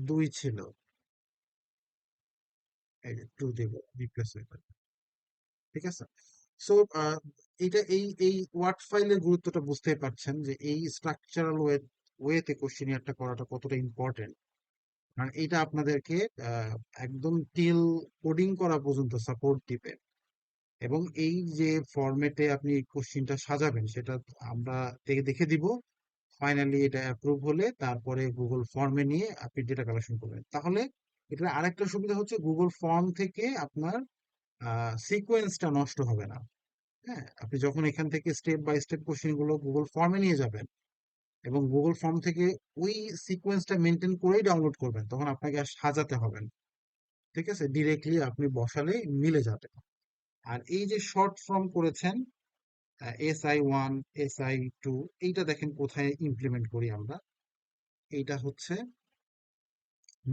দুই ছিল, এই যে টু দিব, রিপ্লেস হয়ে যাবে। ঠিক আছে। সো এটা এই ওয়ার্ড ফাইলের গুরুত্বটা বুঝতেই পারছেন, যে এই স্ট্রাকচারাল ওয়েতে কোশ্চেনিয়ারটা করাটা কতটা ইম্পর্টেন্ট। কারণ এটা আপনাদেরকে আহ, একদম টিল কোডিং করা পর্যন্ত সাপোর্ট দিবে। এবং এই যে ফরম্যাটে আপনি কোশ্চিনটা সাজাবেন, সেটা আমরা দেখে দেখে দিব। ফাইনালি এটা অ্যাপ্রুভ হলে তারপরে গুগল ফর্মে নিয়ে আপনি ডেটা কালেকশন করবেন। তাহলে এটা আরেকটা সুবিধা হচ্ছে, গুগল ফর্ম থেকে আপনার সিকোয়েন্সটা নষ্ট হবে না। হ্যাঁ, আপনি যখন এখান থেকে স্টেপ বাই স্টেপ কোশ্চেন গুলো গুগল ফর্মে নিয়ে যাবেন, এবং গুগল ফর্ম থেকে ওই সিকোয়েন্সটা মেনটেন করেই ডাউনলোড করবেন, তখন আপনাকে আর সাজাতে হবে না। ঠিক আছে, ডিরেক্টলি আপনি বসালে মিলে যাবে। আর এই যে শর্ট ফর্ম করেছেন, SI1, SI2, এইটা দেখেন কোথায় ইমপ্লিমেন্ট করি আমরা। এইটা হচ্ছে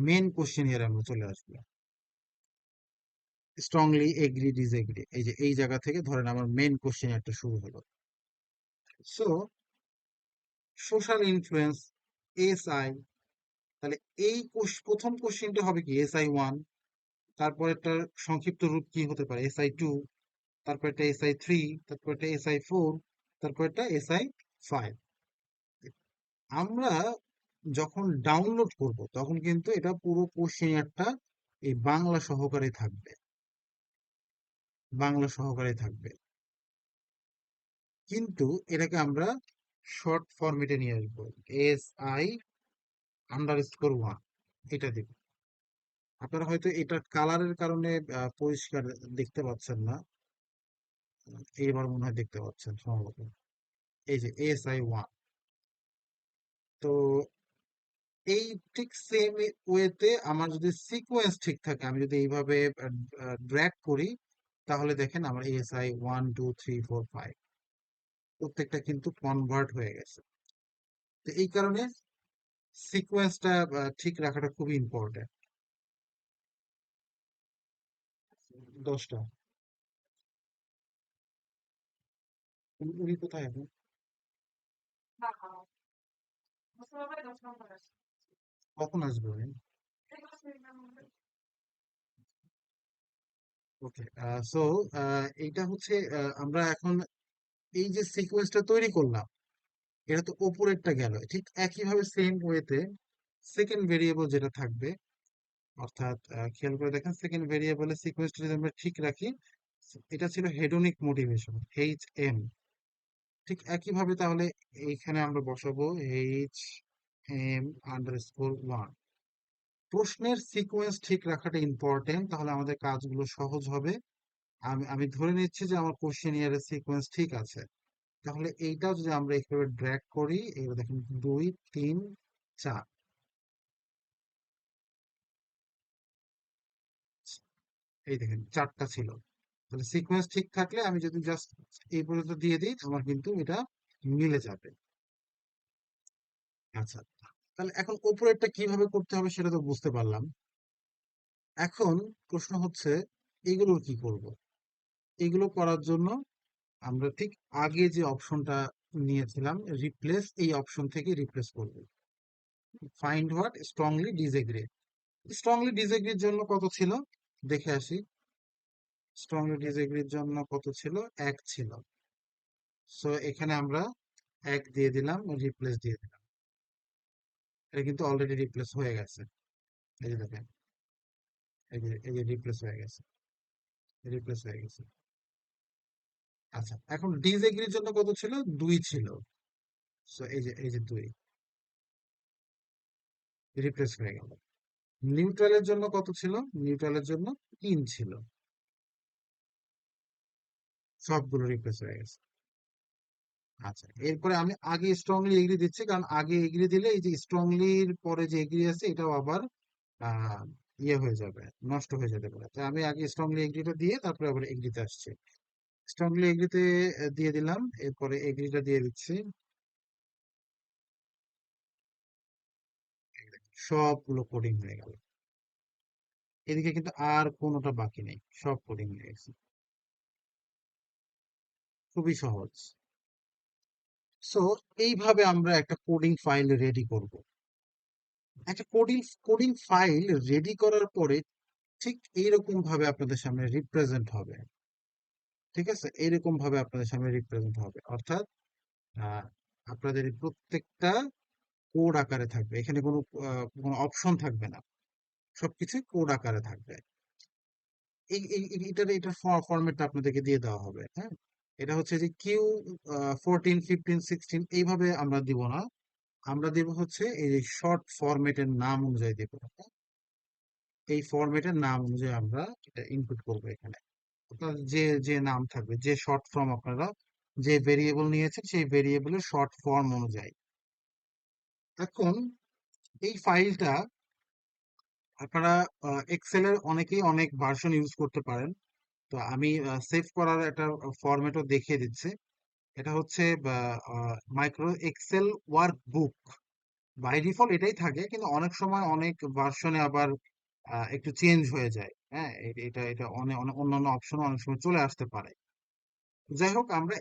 মেন কোশ্চেন, আমরা চলে আসবো। স্ট্রংলি এগ্রি ডিসএগ্রি, এই যে এই জায়গা থেকে ধরেন আমার মেন কোশ্চেন একটা শুরু হলো। সো সোশ্যাল ইনফ্লুয়েন্স, SI, তাহলে এই প্রথম কোশ্চেনটা হবে কি? SI1, তারপর একটা সংক্ষিপ্ত রূপ কি হতে পারে? SI2, তারপর একটা SI3, তারপর একটা SI4, তারপর একটা SI5। আমরা যখন ডাউনলোড করব তখন কিন্তু এটা পুরো কোশ্চেনারটা এই বাংলা সহকারে থাকবে, বাংলা সহকারে থাকবে। কিন্তু এটাকে আমরা শর্ট ফরম্যাটে নিয়ে আসবো, SI_1, এটা দিব। আপনারা হয়তো এটা কালারের কারণে পরিষ্কার দেখতে পাচ্ছেন না, এইবার মনে হয় দেখতে পাচ্ছেন সম্ভবত। এই যে SI1। তো এই ঠিক সেম ওয়েতে আমার যদি সিকোয়েন্স ঠিক থাকে, আমি যদি এইভাবে ড্র্যাগ করি, তাহলে দেখেন আমার SI1, 2, 3, 4, 5 প্রত্যেকটা কিন্তু কনভার্ট হয়ে গেছে। তো এই কারণে সিকোয়েন্সটা ঠিক রাখাটা খুবই ইম্পর্টেন্ট। 10টা। উনি কোথায় এখন? কখন আসবে উনি? ওকে। সো এইটা হচ্ছে আমরা এখন এই যে সিকোয়েন্সটা তৈরি করলাম, এটা তো ওপরেরটা গেল, ঠিক একইভাবে সেম ওয়েতে সেকেন্ড ভেরিয়েবল যেটা থাকবে, অর্থাৎ খেয়াল করে দেখেন সেকেন্ড ভেরিয়েবলের সিকোয়েন্সটা যদি আমরা ঠিক রাখি, এটা ছিল হেডোনিক মোটিভেশন, HM। ঠিক একইভাবে তাহলে এইখানে আমরা বসাবো HM_1। প্রশ্নের সিকোয়েন্স ঠিক রাখাটা ইম্পর্টেন্ট, তাহলে আমাদের কাজগুলো সহজ হবে। আমি আমি ধরে নিচ্ছি যে আমার কোশ্চেন ইয়ারের সিকোয়েন্স ঠিক আছে। তাহলে এইটাও যদি আমরা এইভাবে ড্র্যাগ করি, এবার দেখেন 2 3 4, এই দেখেন 4টা ছিল। তাহলে সিকোয়েন্স ঠিক থাকলে আমি যদি জাস্ট এই পর্যন্ত দিয়ে দিই, আমার কিন্তু এটা মিলে যাবে। আচ্ছা, তাহলে এখন উপরেরটা কিভাবে করতে হবে সেটা তো বুঝতে পারলাম। এখন প্রশ্ন হচ্ছে এগুলোর কি করব। এগুলো করার জন্য আমরা ঠিক আগে যে অপশনটা নিয়েছিলাম রিপ্লেস, এই অপশন থেকে রিপ্লেস করব। Find what strongly disagree. Strongly ডিসএগ্রির জন্য কত ছিল দেখে আসি। স্ট্রংলি ডিসএগ্রির জন্য কত ছিল? 1 ছিল। সো এখানে আমরা 1 দিয়ে দিলাম, রিপ্লেস দিয়ে দিলাম। এটা কিন্তু অলরেডি রিপ্লেস হয়ে গেছে। এই যে দেখেন, এই যে রিপ্লেস হয়ে গেছে, রিপ্লেস হয়ে গেছে। আচ্ছা, এখন ডিসএগ্রির জন্য কত ছিল? 2 ছিল। সো এই যে 2 রিপ্লেস হয়ে গেল। নিউট্রালের জন্য কত ছিল? নিউট্রালের জন্য 3 ছিল। সবগুলো রিপ্লেস হয়ে গেছে। আচ্ছা, এরপরে আমি আগে স্ট্রংলি এগ্রি দিচ্ছি, কারণ আগে এগ্রি দিলে এই যে স্ট্রংলির পরে যে এগ্রি আছে এটাও আবার আহ ইয়ে হয়ে যাবে, নষ্ট হয়ে যেতে পারে। তাই আমি আগে স্ট্রংলি এগ্রিটা দিয়ে তারপরে আবার এগ্রিতে আসছি। স্ট্রংলি এগ্রিতে দিয়ে দিলাম, এরপরে এগ্রিটা দিয়ে দিচ্ছি। সবগুলো কোডিং হয়ে গেল। এদিকে কিন্তু আর কোনোটা বাকি নেই, সব কোডিং হয়ে গেছে। খুবই সহজ। সো এইভাবে আমরা একটা কোডিং ফাইল রেডি করব। একটা কোডিং কোডিং ফাইল রেডি করার পরে ঠিক এইরকম ভাবে আপনাদের সামনে রিপ্রেজেন্ট হবে। ঠিক আছে, এইরকম ভাবে আপনাদের সামনে রিপ্রেজেন্ট হবে, অর্থাৎ আহ, আপনাদের এই প্রত্যেকটা কোড আকারে থাকবে। এখানে কোনো অপশন থাকবে না, সবকিছু কোড আকারে থাকবে। এটার ফরম্যাটটা আপনাদেরকে দিয়ে দেওয়া হবে। হ্যাঁ, এটা হচ্ছে যে Q14 15 16 এইভাবে আমরা দিব না। আমরা দেব হচ্ছে এই যে শর্ট ফরম্যাটের নাম অনুযায়ী দেব। এই ফরম্যাটের নাম অনুযায়ী আমরা এটা ইনপুট করবো এখানে। আপনার যে যে নাম থাকবে, যে শর্ট ফর্ম আপনারা যে ভেরিয়েবল নিয়েছেন সেই ভেরিয়েবলের শর্ট ফর্ম অনুযায়ী। এখন এই ফাইলটা আপনারা এক্সেলের অনেকেই অনেক ভার্সন ইউজ করতে পারেন। তো আমি সেভ করার একটা ফরম্যাটও দেখিয়ে দিচ্ছি। এটা হচ্ছে micro excel work book. By default এটাই থাকে, কিন্তু অনেক সময় অনেক ভার্সনে আবার একটু চেঞ্জ হয়ে যায়। হ্যাঁ, এটা এটা অনেক অনেক অন্যান্য অপশন অনেক সময় চলে আসতে পারে। যাই হোক, আমরা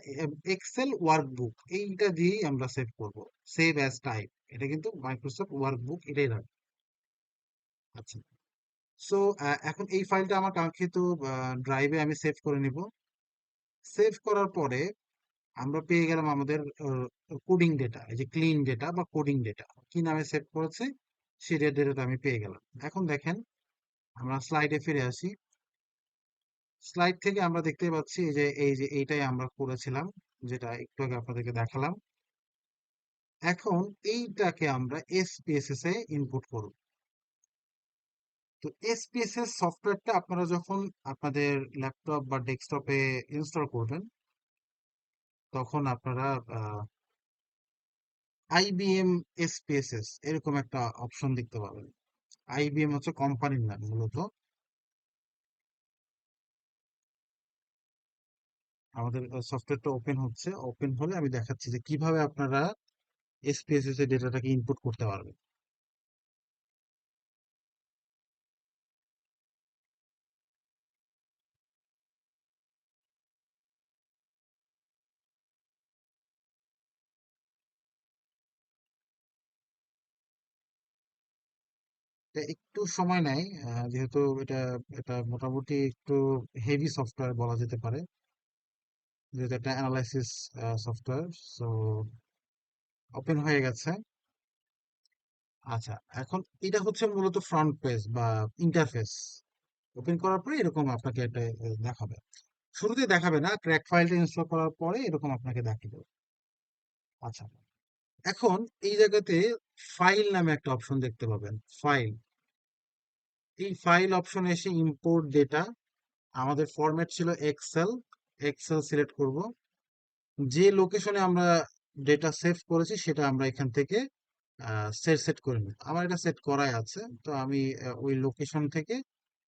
এক্সেল ওয়ার্কবুক এইটা দিয়েই আমরা সেভ করব। সেভ অ্যাজ টাইপ, এটা কিন্তু মাইক্রোসফট ওয়ার্কবুক এটাই রাখবে। আচ্ছা, সো এখন এই ফাইলটা আমার কাঙ্ক্ষিত ড্রাইভে আমি সেভ করে নিব। সেভ করার পরে আমরা পেয়ে গেলাম আমাদের কোডিং ডেটা, এই যে ক্লিন ডেটা বা কোডিং ডেটা কি নামে সেভ করেছে সেই ডেটাটা আমি পেয়ে গেলাম। এখন দেখেন, আমরা স্লাইডে ফিরে আসি। স্লাইড থেকে আমরা দেখতে পাচ্ছি এই যে এইটাই আমরা করেছিলাম, যেটা একটু আগে আপনাদেরকে দেখালাম। এখন এইটাকে আমরা এসপিএসএস এ ইনপুট করব। তো এসপিএসএস সফটওয়্যারটা আপনারা যখন আপনাদের ল্যাপটপ বা ডেস্কটপে ইনস্টল করবেন, তখন আপনারা আইবিএম এসপিএসএস এরকম একটা অপশন দেখতে পাবেন। আইবিএম হচ্ছে কোম্পানির নাম মূলত। আমাদের সফটওয়্যারটা ওপেন হচ্ছে, ওপেন হলে আমি দেখাচ্ছি যে কিভাবে আপনারা এসপিএসএস এর ডেটাটাকে ইনপুট করতে পারবেন। এটা একটু সময় নেয়, যেহেতু এটা এটা মোটামুটি একটু হেভি সফটওয়্যার বলা যেতে পারে, যেহেতু একটা অ্যানালাইসিস সফটওয়্যার। সো ওপেন হয়ে গেছে। আচ্ছা, এখন এটা হচ্ছে মূলত ফ্রন্ট পেজ বা ইন্টারফেস। ওপেন করার পরে এরকম আপনাকে একটা দেখাবে। শুরুতে দেখাবে না, ক্র্যাক ফাইলটা ইনস্টল করার পরে এরকম আপনাকে দেখাবে। আচ্ছা, এখন এই জায়গাতে ফাইল নামে একটা অপশন দেখতে পাবেন, ফাইল। এই ফাইল অপশনে এসে ইম্পোর্ট ডেটা, আমাদের ফরম্যাট ছিল এক্সেল, এক্সেল সিলেক্ট করব। যে লোকেশনে আমরা ডেটা সেভ করেছি সেটা আমরা এখান থেকে সেট সেট করে নিই। আমার এটা সেট করাই আছে, তো আমি ওই লোকেশন থেকে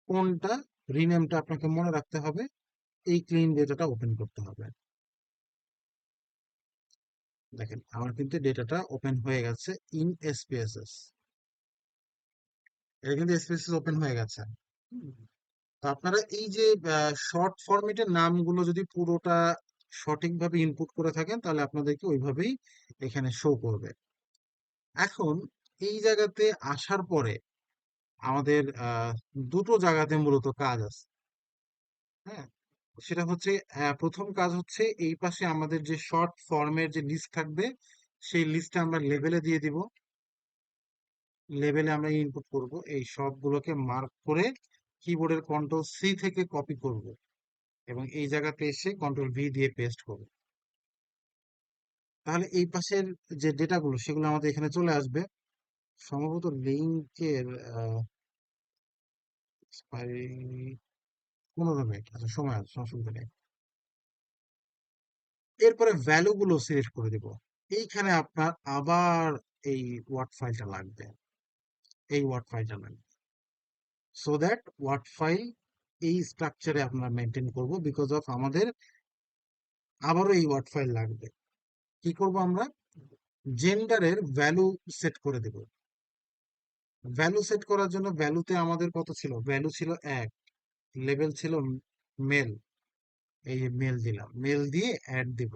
কোনটা রিনেমটা আপনাকে মনে রাখতে হবে, এই ক্লিন ডেটাটা ওপেন করতে হবে। দেখেন আমার কিন্তু ডেটাটা ওপেন হয়ে গেছে ইন এসপিএসএস, এটা কিন্তু এসপিএসএস ওপেন হয়ে গেছে। হুম। তো আপনারা এই যে শর্ট ফরম্যাটের নামগুলো যদি পুরোটা সঠিকভাবে ইনপুট করে থাকেন তাহলে আপনাদেরকে ওইভাবেই এখানে শো করবে। এখন এই জায়গাতে আসার পরে আমাদের দুটো জায়গাতে মূলত কাজ আছে। হ্যাঁ, সেটা হচ্ছে প্রথম কাজ হচ্ছে এই পাশে আমাদের যে শর্ট ফর্মের যে লিস্ট থাকবে সেই লিস্টটা আমরা লেবেলে দিয়ে দিব। লেবেলে আমরা ইনপুট করব, এই সবগুলোকে মার্ক করে কিবোর্ডের কন্ট্রোল সি থেকে কপি করব এবং এই জায়গাতে এসে কন্ট্রোল ভি দিয়ে পেস্ট করব। তাহলে এই পাশের যে ডেটাগুলো সেগুলো আমাদের এখানে চলে আসবে। সম্ভবত লিঙ্কের 15 মিনিট, আচ্ছা সময় আছে, অসুবিধা নেই। এরপরে ভ্যালু গুলো সিলেক্ট করে দিব। এইখানে আপনার আবার এই ওয়ার্ড ফাইলটা লাগবে, এই ওয়ার্ড ফাইলটা লাগবে, সো দ্যাট ওয়ার্ড ফাইল এই স্ট্রাকচারে আমরা মেনটেন করব, বিকজ অফ আমাদের আবারও এই ওয়ার্ড ফাইল লাগবে। কি করব আমরা, জেন্ডারের ভ্যালু সেট করে দেব। ভ্যালু সেট করার জন্য ভ্যালুতে আমাদের কত ছিল, ভ্যালু ছিল 1, লেভেল ছিল মেল, এই যে মেল দিলাম, মেল দিয়ে অ্যাড দিব।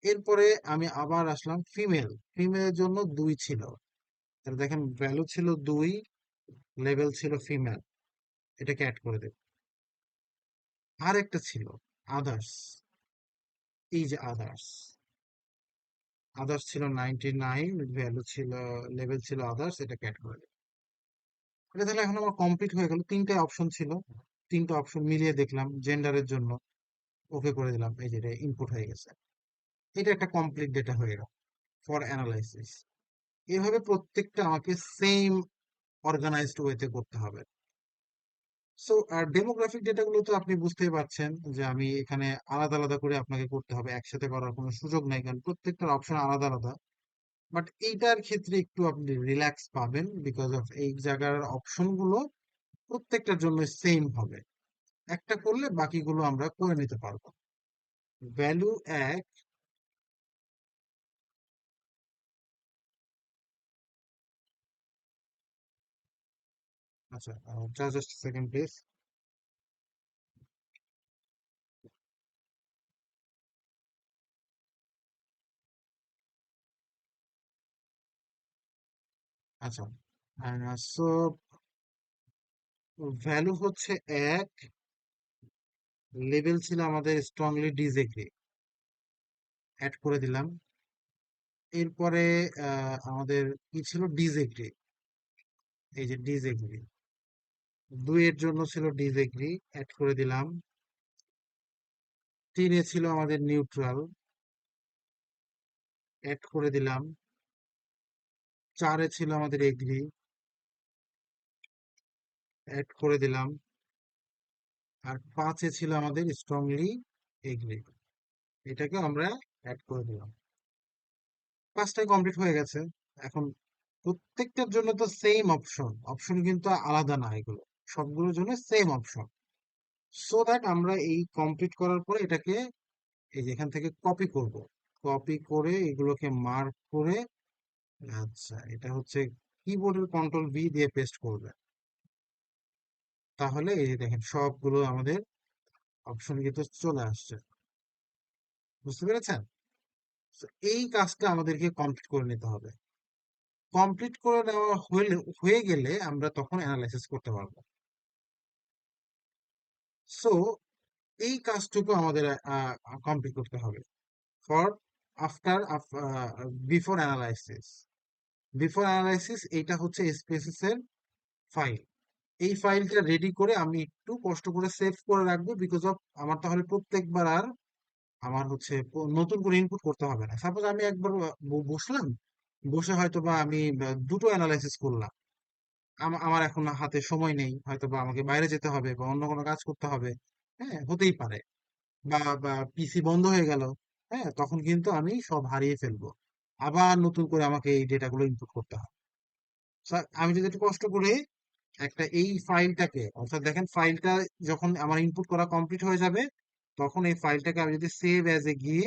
এরপরে আমি আবার আসলাম ফিমেল, ফিমেলের জন্য 2 ছিল, তাহলে দেখেন ভ্যালু ছিল 2, লেভেল ছিল ফিমেল, এটাকে অ্যাড করে দেব। আর একটা ছিল আদার্স, এই যে আদার্স, আদার্স ছিল 99, ভ্যালু ছিল, লেভেল ছিল আদার্স, এটাকে অ্যাড করে দেব। এটা তাহলে এখন আমার কমপ্লিট হয়ে গেল, 3টে অপশন ছিল, 3টে অপশন মিলিয়ে দেখলাম জেন্ডারের জন্য, ওকে করে দিলাম, এই যে ইনপুট হয়ে গেছে। এটা একটা কমপ্লিট ডেটা হয়ে গেল ফর অ্যানালাইসিস। এভাবে প্রত্যেকটা আমাকে সেম অর্গানাইজড ওয়েতে করতে হবে। সো আর ডেমোগ্রাফিক ডেটাগুলো তো আপনি বুঝতেই পারছেন যে আমি এখানে আলাদা আলাদা করে আপনাকে করতে হবে, একসাথে করার কোনো সুযোগ নাই, কারণ প্রত্যেকটার অপশন আলাদা আলাদা। বাট এইটার ক্ষেত্রে একটু আপনি রিল্যাক্স পাবেন, বিকজ অফ এই জায়গার অপশনগুলো প্রত্যেকটার জন্য সেম হবে, একটা করলে বাকিগুলো আমরা করে নিতে পারবো। ভ্যালু 1, আচ্ছা, জাস্ট সেকেন্ড প্লিজ। আচ্ছা, সো ভ্যালু হচ্ছে 1, লেভেল ছিল আমাদের স্ট্রংলি ডিসএগ্রি, অ্যাড করে দিলাম। এরপরে আমাদের কি ছিল, ডিসএগ্রি, এই যে ডিসএগ্রি, 2 এর জন্য ছিল ডিসএগ্রি, অ্যাড করে দিলাম। 3 এ ছিল আমাদের নিউট্রাল, অ্যাড করে দিলাম। 4 এ ছিল আমাদের এগ্রি, অ্যাড করে দিলাম। আর 5 এ ছিল আমাদের স্ট্রংলি এগ্রি, এটাকে আমরা অ্যাড করে দিলাম। 5টাই কমপ্লিট হয়ে গেছে। এখন প্রত্যেকটার জন্য তো সেম অপশন, অপশন কিন্তু আলাদা না, এগুলো সবগুলোর জন্য সেম অপশন, সো দ্যাট আমরা এই কমপ্লিট করার পরে এটাকে এই যে এখান থেকে কপি করব, কপি করে এগুলোকে মার্ক করে, আচ্ছা এটা হচ্ছে কিবোর্ডের কন্ট্রোল ভি দিয়ে পেস্ট করবে। তাহলে এই যে দেখেন সবগুলো আমাদের অপশন কিন্তু চলে আসছে, বুঝতে পেরেছেন? So, এই কাজটা আমাদেরকে কমপ্লিট করে নিতে হবে। কমপ্লিট করে নেওয়া হয়ে গেলে আমরা তখন অ্যানালাইসিস করতে পারবো। সো এই কাজটুকু আমাদের কমপ্লিট করতে হবে for after, before analysis. Before analysis এইটা হচ্ছে এসপিএসএস এর ফাইল, এই ফাইলটা রেডি করে আমি একটু কষ্ট করে সেভ করে রাখবো, বিকজ অফ আমার তাহলে প্রত্যেকবার আর আমার হচ্ছে নতুন করে ইনপুট করতে হবে না। সাপোজ আমি একবার বসলাম, বসে হয়তো বা আমি দুটো অ্যানালাইসিস করলাম, আমার এখন হাতে সময় নেই, হয়তো বা আমাকে বাইরে যেতে হবে বা অন্য কোনো কাজ করতে হবে, হ্যাঁ হতেই পারে, বা বা পিসি বন্ধ হয়ে গেল, হ্যাঁ তখন কিন্তু আমি সব হারিয়ে ফেলবো, আবার নতুন করে আমাকে এই ডেটাগুলো ইনপুট করতে হবে। আমি যদি একটু কষ্ট করে একটা এই ফাইলটাকে, অর্থাৎ দেখেন ফাইলটা যখন আমার ইনপুট করা কমপ্লিট হয়ে যাবে, তখন এই ফাইলটাকে আমি যদি সেভ অ্যাজ এ গিয়ে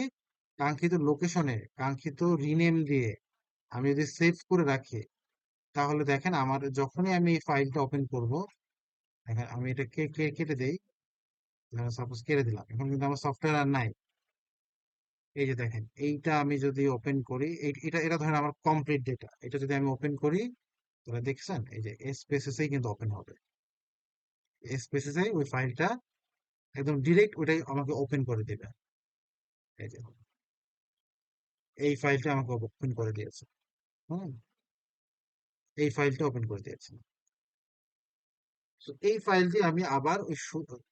কাঙ্ক্ষিত লোকেশনে কাঙ্ক্ষিত রিনেম দিয়ে আমি যদি সেভ করে রাখি, তাহলে দেখেন আমার যখনই আমি এই ফাইলটা ওপেন করব, দেখেন আমি এটা কেটে দেই, সাপোজ কেটে দিলাম, এখন কিন্তু আমার সফটওয়্যার আর নাই। এই যে দেখেন এইটা আমি যদি ওপেন করি, এটা এটা ধরেন আমার কমপ্লিট ডেটা, এটা যদি আমি ওপেন করি, তাহলে দেখছেন এই যে স্পেসেসেই কিন্তু ওপেন হবে, স্পেসেসে ওই ফাইলটা একদম ডিরেক্ট ওইটাই আমাকে ওপেন করে দেবে। এই যে এই ফাইলটা আমাকে ওপেন করে দিয়েছে। হুম, এই ফাইলটা ওপেন করে দিয়েছে। তো এই ফাইল দিয়ে আমি আবার ওই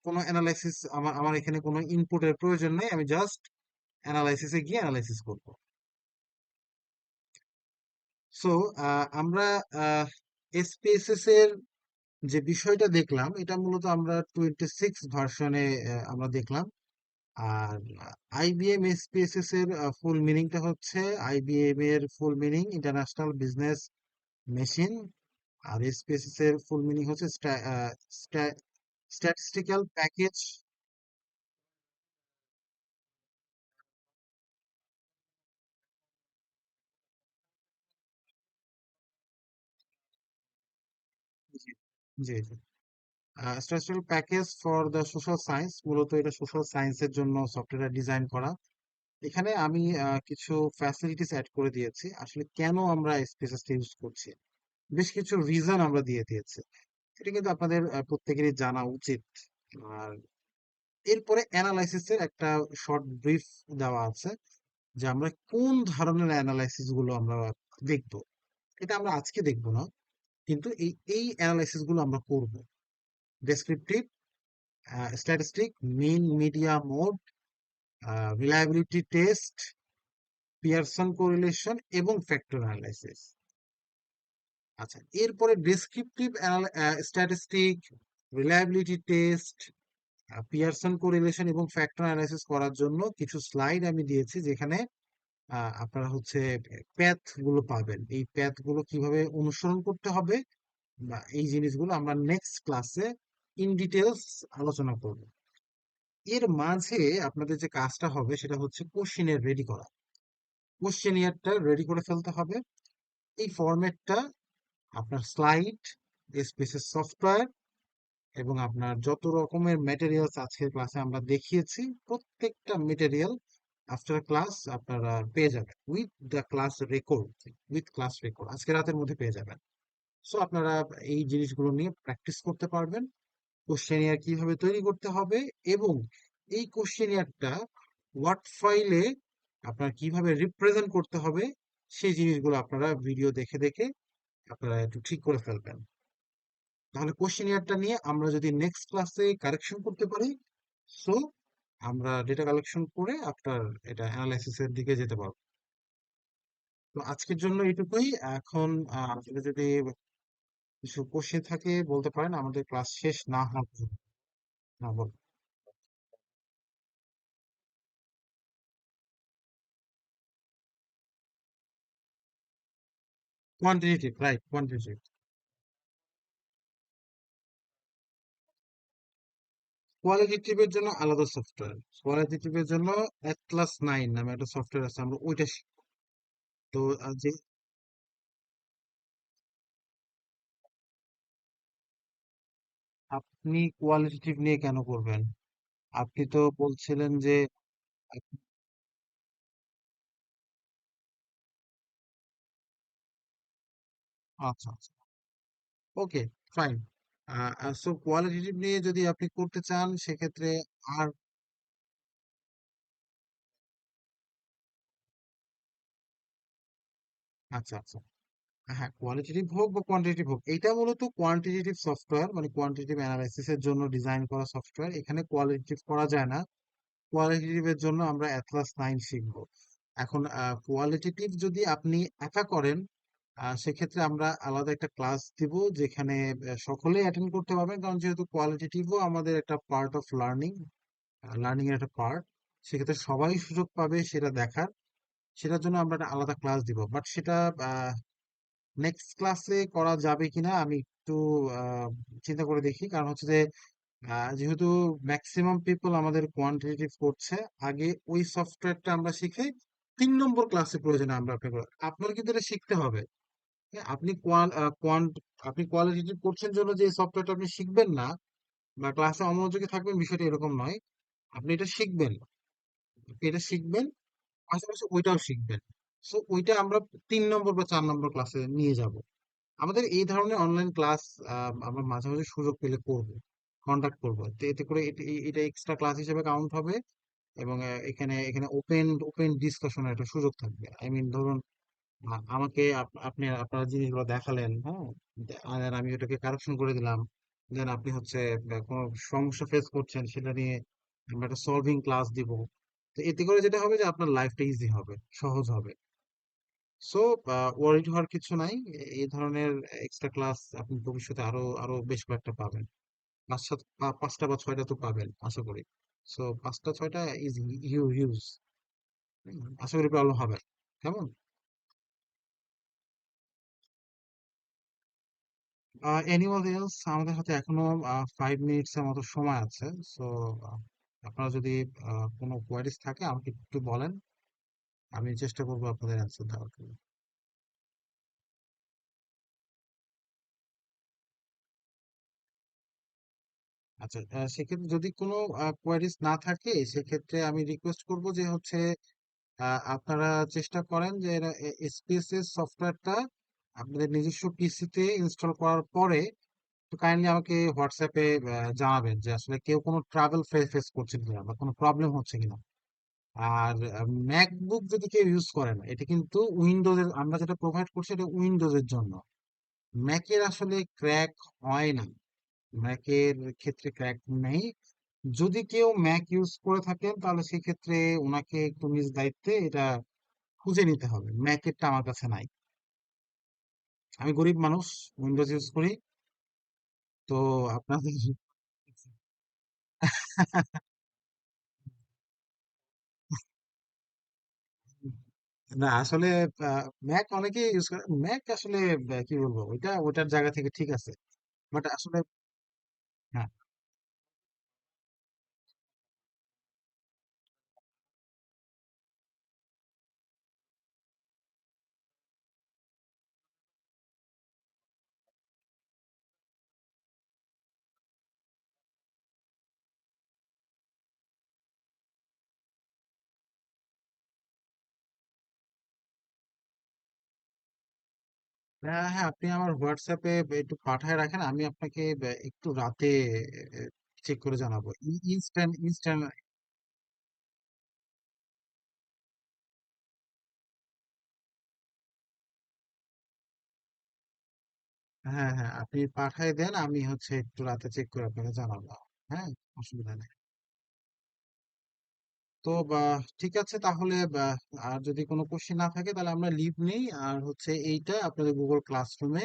কোনো অ্যানালাইসিস, আমার আমার এখানে কোনো ইনপুটের প্রয়োজন নেই, আমি জাস্ট অ্যানালাইসিসে গিয়ে অ্যানালাইসিস করব। সো আমরা এসপিএসএস এর যে বিষয়টা দেখলাম, এটা মূলত আমরা 26 ভার্সনে আমরা দেখলাম। আর আইবিএম এসপিএসএস এর ফুল মিনিংটা হচ্ছে, আইবিএম এর full meaning international business machine, আর এসপিএসএস এর ফুল মিনিং হচ্ছে স্ট্যাটিস্টিক্যাল প্যাকেজ। জি, জি, জি। Statistical package for the social science, মূলত এটা সোশ্যাল সায়েন্সের জন্য সফটওয়্যার ডিজাইন করা। এখানে আমি কিছু ফ্যাসিলিটিস অ্যাড করে দিয়েছি। আসলে কেন আমরা এসপিএসএস ইউজ করছি, বেশ কিছু রিজন আমরা দিয়ে দিয়েছি, এটা কিন্তু আপনাদের প্রত্যেকেরই জানা উচিত। আর এরপরে অ্যানালাইসিসের একটা শর্ট ব্রিফ দেওয়া আছে, যে আমরা কোন ধরনের অ্যানালাইসিস গুলো আমরা দেখব। এটা আমরা আজকে দেখব না, কিন্তু এই অ্যানালাইসিস গুলো আমরা করব। Descriptive, statistic, mean media mode, reliability test, Pearson correlation এবং ফ্যাক্টর অ্যানালাইসিস। আচ্ছা, এরপরে descriptive statistic, reliability test, Pearson correlation এবং ফ্যাক্টর অ্যানালাইসিস করার জন্য কিছু স্লাইড আমি দিয়েছি, যেখানে আপনারা হচ্ছে প্যাথ গুলো পাবেন, এই প্যাথ গুলো কিভাবে অনুসরণ করতে হবে, বা এই জিনিসগুলো আমরা নেক্সট ক্লাসে ইন ডিটেলস আলোচনা করব। এর মাঝে আপনাদের যে কাজটা হবে সেটা হচ্ছে কোশ্চেনের রেডি করা, কোশ্চেনিয়ারটা রেডি করে ফেলতে হবে। এই ফরম্যাটটা আপনার স্লাইড, স্পেসের সফটওয়্যার এবং আপনার যত রকমের ম্যাটেরিয়ালস আজকের ক্লাসে আমরা দেখিয়েছি, প্রত্যেকটা মেটেরিয়াল আফটার ক্লাস আপনারা পেয়ে যাবেন with the class record, with class record আজকে রাতের মধ্যে পেয়ে যাবেন। সো আপনারা এই জিনিসগুলো নিয়ে প্র্যাকটিস করতে পারবেন, কোশ্চেনিয়ার কিভাবে তৈরি করতে হবে, এবং এই কোশ্চেনিয়ারটা ওয়ার্ড ফাইলে আপনার কিভাবে রিপ্রেজেন্ট করতে হবে, সেই জিনিসগুলো আপনারা ভিডিও দেখে দেখে আপনারা একটু ঠিক করে ফেলবেন। তাহলে কোশ্চেনিয়ারটা নিয়ে আমরা যদি নেক্সট ক্লাসে কারেকশন করতে পারি, সো আমরা ডেটা কালেকশন করে আপনার এটা অ্যানালাইসিসের দিকে যেতে পারবো। তো আজকের জন্য এটুকুই। এখন আপনাদের যদি কিছু কোশ্চেন থাকে বলতে পারেন, আমাদের ক্লাস শেষ না হওয়া পর্যন্ত। না বল, কোয়ান্টিটেটিভ, রাইট, কোয়ান্টিটেটিভ। কোয়ালিটেটিভের জন্য আলাদা সফটওয়্যার, কোয়ালিটেটিভের জন্য Atlas 9 নামে একটা সফটওয়্যার আছে, আমরা ওইটা তো যে আপনি কোয়ালিটেটিভ নিয়ে কেন করবেন? আপনি তো বলছিলেন যে আচ্ছা, আচ্ছা, ওকে, ফাইন। সো কোয়ালিটেটিভ নিয়ে যদি আপনি করতে চান সেক্ষেত্রে আর আচ্ছা, আচ্ছা, হ্যাঁ, কোয়ালিটেটিভ হোক বা কোয়ান্টিটেটিভ হোক, এটা মূলত কোয়ান্টিটেটিভ সফটওয়্যার, মানে কোয়ান্টিটেটিভ অ্যানালাইসিস এর জন্য ডিজাইন করা সফটওয়্যার। এখানে কোয়ালিটেটিভ করা যায় না। কোয়ালিটেটিভ এর জন্য আমরা অ্যাটলাস 9 শিখবো। এখন কোয়ালিটেটিভ যদি আপনি একা করেন, সেক্ষেত্রে আমরা আলাদা একটা ক্লাস দিব, যেখানে সকলেই অ্যাটেন্ড করতে পারবেন, কারণ যেহেতু কোয়ালিটেটিভও আমাদের একটা পার্ট অফ লার্নিং, লার্নিং এর একটা পার্ট। সেক্ষেত্রে সবাই সুযোগ পাবে সেটা দেখার। সেটার জন্য আমরা একটা আলাদা ক্লাস দিব, বাট সেটা নেক্সট ক্লাসে করা যাবে কিনা আমি একটু আহ, চিন্তা করে দেখি। কারণ হচ্ছে যে যেহেতু ম্যাক্সিমাম পিপল আমাদের কোয়ান্টিটেটিভ করছে, আগে ওই সফটওয়্যারটা আমরা শিখে 3 নম্বর ক্লাসে প্রয়োজনে আমরা আপনার কিন্তু এটা শিখতে হবে। হ্যাঁ, আপনি কোয়ান্ট আপনি কোয়ালিটেটিভ করছেন জন্য যে সফটওয়্যারটা আপনি শিখবেন না বা ক্লাসে অমনোযোগী থাকবেন, বিষয়টা এরকম নয়। আপনি এটা শিখবেন, আপনি এটা শিখবেন, পাশাপাশি ওইটাও শিখবেন। সো ওইটা আমরা 3 নম্বর বা 4 নম্বর ক্লাসে নিয়ে যাব। আমাদের এই ধরনের অনলাইন ক্লাস আমরা মাঝে মাঝে সুযোগ পেলে করব, কন্ডাক্ট করব। তো এতে করে এটা এক্সট্রা ক্লাস হিসেবে কাউন্ট হবে। এবং এখানে এখানে ওপেন ওপেন ডিসকাশনের একটা সুযোগ থাকবে। আই মিন ধরুন, আমাকে আপনি আপনারা জিনিসগুলো দেখালেন, হ্যাঁ, আর আমি ওটাকে কারেকশন করে দিলাম। দেন আপনি হচ্ছে কোনো সমস্যা ফেস করছেন, সেটা নিয়ে আমরা একটা সলভিং ক্লাস দিব। তো এতে করে যেটা হবে যে আপনার লাইফটা ইজি হবে, সহজ হবে। সো ওয়ারিড হওয়ার কিছু নাই। এই ধরনের এক্সট্রা ক্লাস আপনি ভবিষ্যতে আরো আরো বেশ কয়েকটা পাবেন। 5টা বা 6টা তো পাবেন আশা করি। সো 5টা 6টা ইজ হিউজ। আশা করি প্রবলেম হবে না। কেমন? এনিওয়ান এলস, আমাদের হাতে এখনো 5 মিনিটস এর মতো সময় আছে। সো আপনারা যদি কোনো কোয়ারিজ থাকে আমাকে একটু বলেন, আমি চেষ্টা করবো আপনাদের অ্যান্সার দেওয়ার জন্য। আচ্ছা, সেক্ষেত্রে যদি কোনো কোয়ারিজ না থাকে, সেক্ষেত্রে আমি রিকোয়েস্ট করব যে হচ্ছে আপনারা চেষ্টা করেন যে এসপিএসএস সফটওয়্যারটা আপনাদের নিজস্ব পিসিতে ইনস্টল করার পরে একটু কাইন্ডলি আমাকে হোয়াটসঅ্যাপে জানাবেন যে আসলে কেউ কোনো ট্রাভেল ফেস করছে কিনা বা কোনো প্রবলেম হচ্ছে কিনা। আর ম্যাকবুক যদি কেউ ইউজ করেন, এটা কিন্তু উইন্ডোজের, আমরা যেটা প্রোভাইড করছি এটা উইন্ডোজের জন্য। ম্যাকের আসলে ক্র্যাক হয় না, ম্যাকের ক্ষেত্রে ক্র্যাক নেই। যদি কেউ ম্যাক ইউজ করে থাকেন, তাহলে সেক্ষেত্রে ওনাকে একটু নিজ দায়িত্বে এটা খুঁজে নিতে হবে। ম্যাকেরটা আমার কাছে নাই। আমি গরিব মানুষ, উইন্ডোজ ইউজ করি। তো আপনাদের না আসলে ম্যাক অনেকে ইউজ করে। ম্যাক আসলে কি বলবো, ওইটা ওটার জায়গা থেকে ঠিক আছে, বাট আসলে হ্যাঁ, হ্যাঁ, হ্যাঁ, আপনি আমার হোয়াটসঅ্যাপে একটু পাঠায় রাখেন, আমি আপনাকে একটু রাতে চেক করে জানাবো। Instant instant. হ্যাঁ, হ্যাঁ, আপনি পাঠায় দেন, আমি হচ্ছে একটু রাতে চেক করে আপনাকে জানাবো। হ্যাঁ, অসুবিধা নেই। তো ঠিক আছে তাহলে, আর যদি কোনো কোশ্চেন না থাকে তাহলে আমরা লিভ নেই। আর হচ্ছে এইটা আপনাদের গুগল ক্লাসরুমে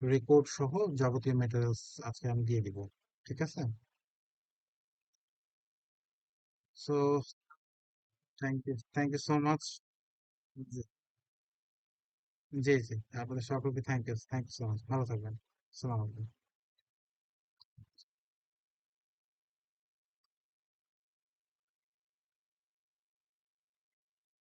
রেকর্ড সহ যাবতীয় মেটেরিয়ালস আজকে আমি দিয়ে দিব। ঠিক আছে? So thank you so much. জি, জি, জি, আপনাদের সকলকে থ্যাংক ইউ সো মাচ। ভালো থাকবেন। আসসালামু আলাইকুম।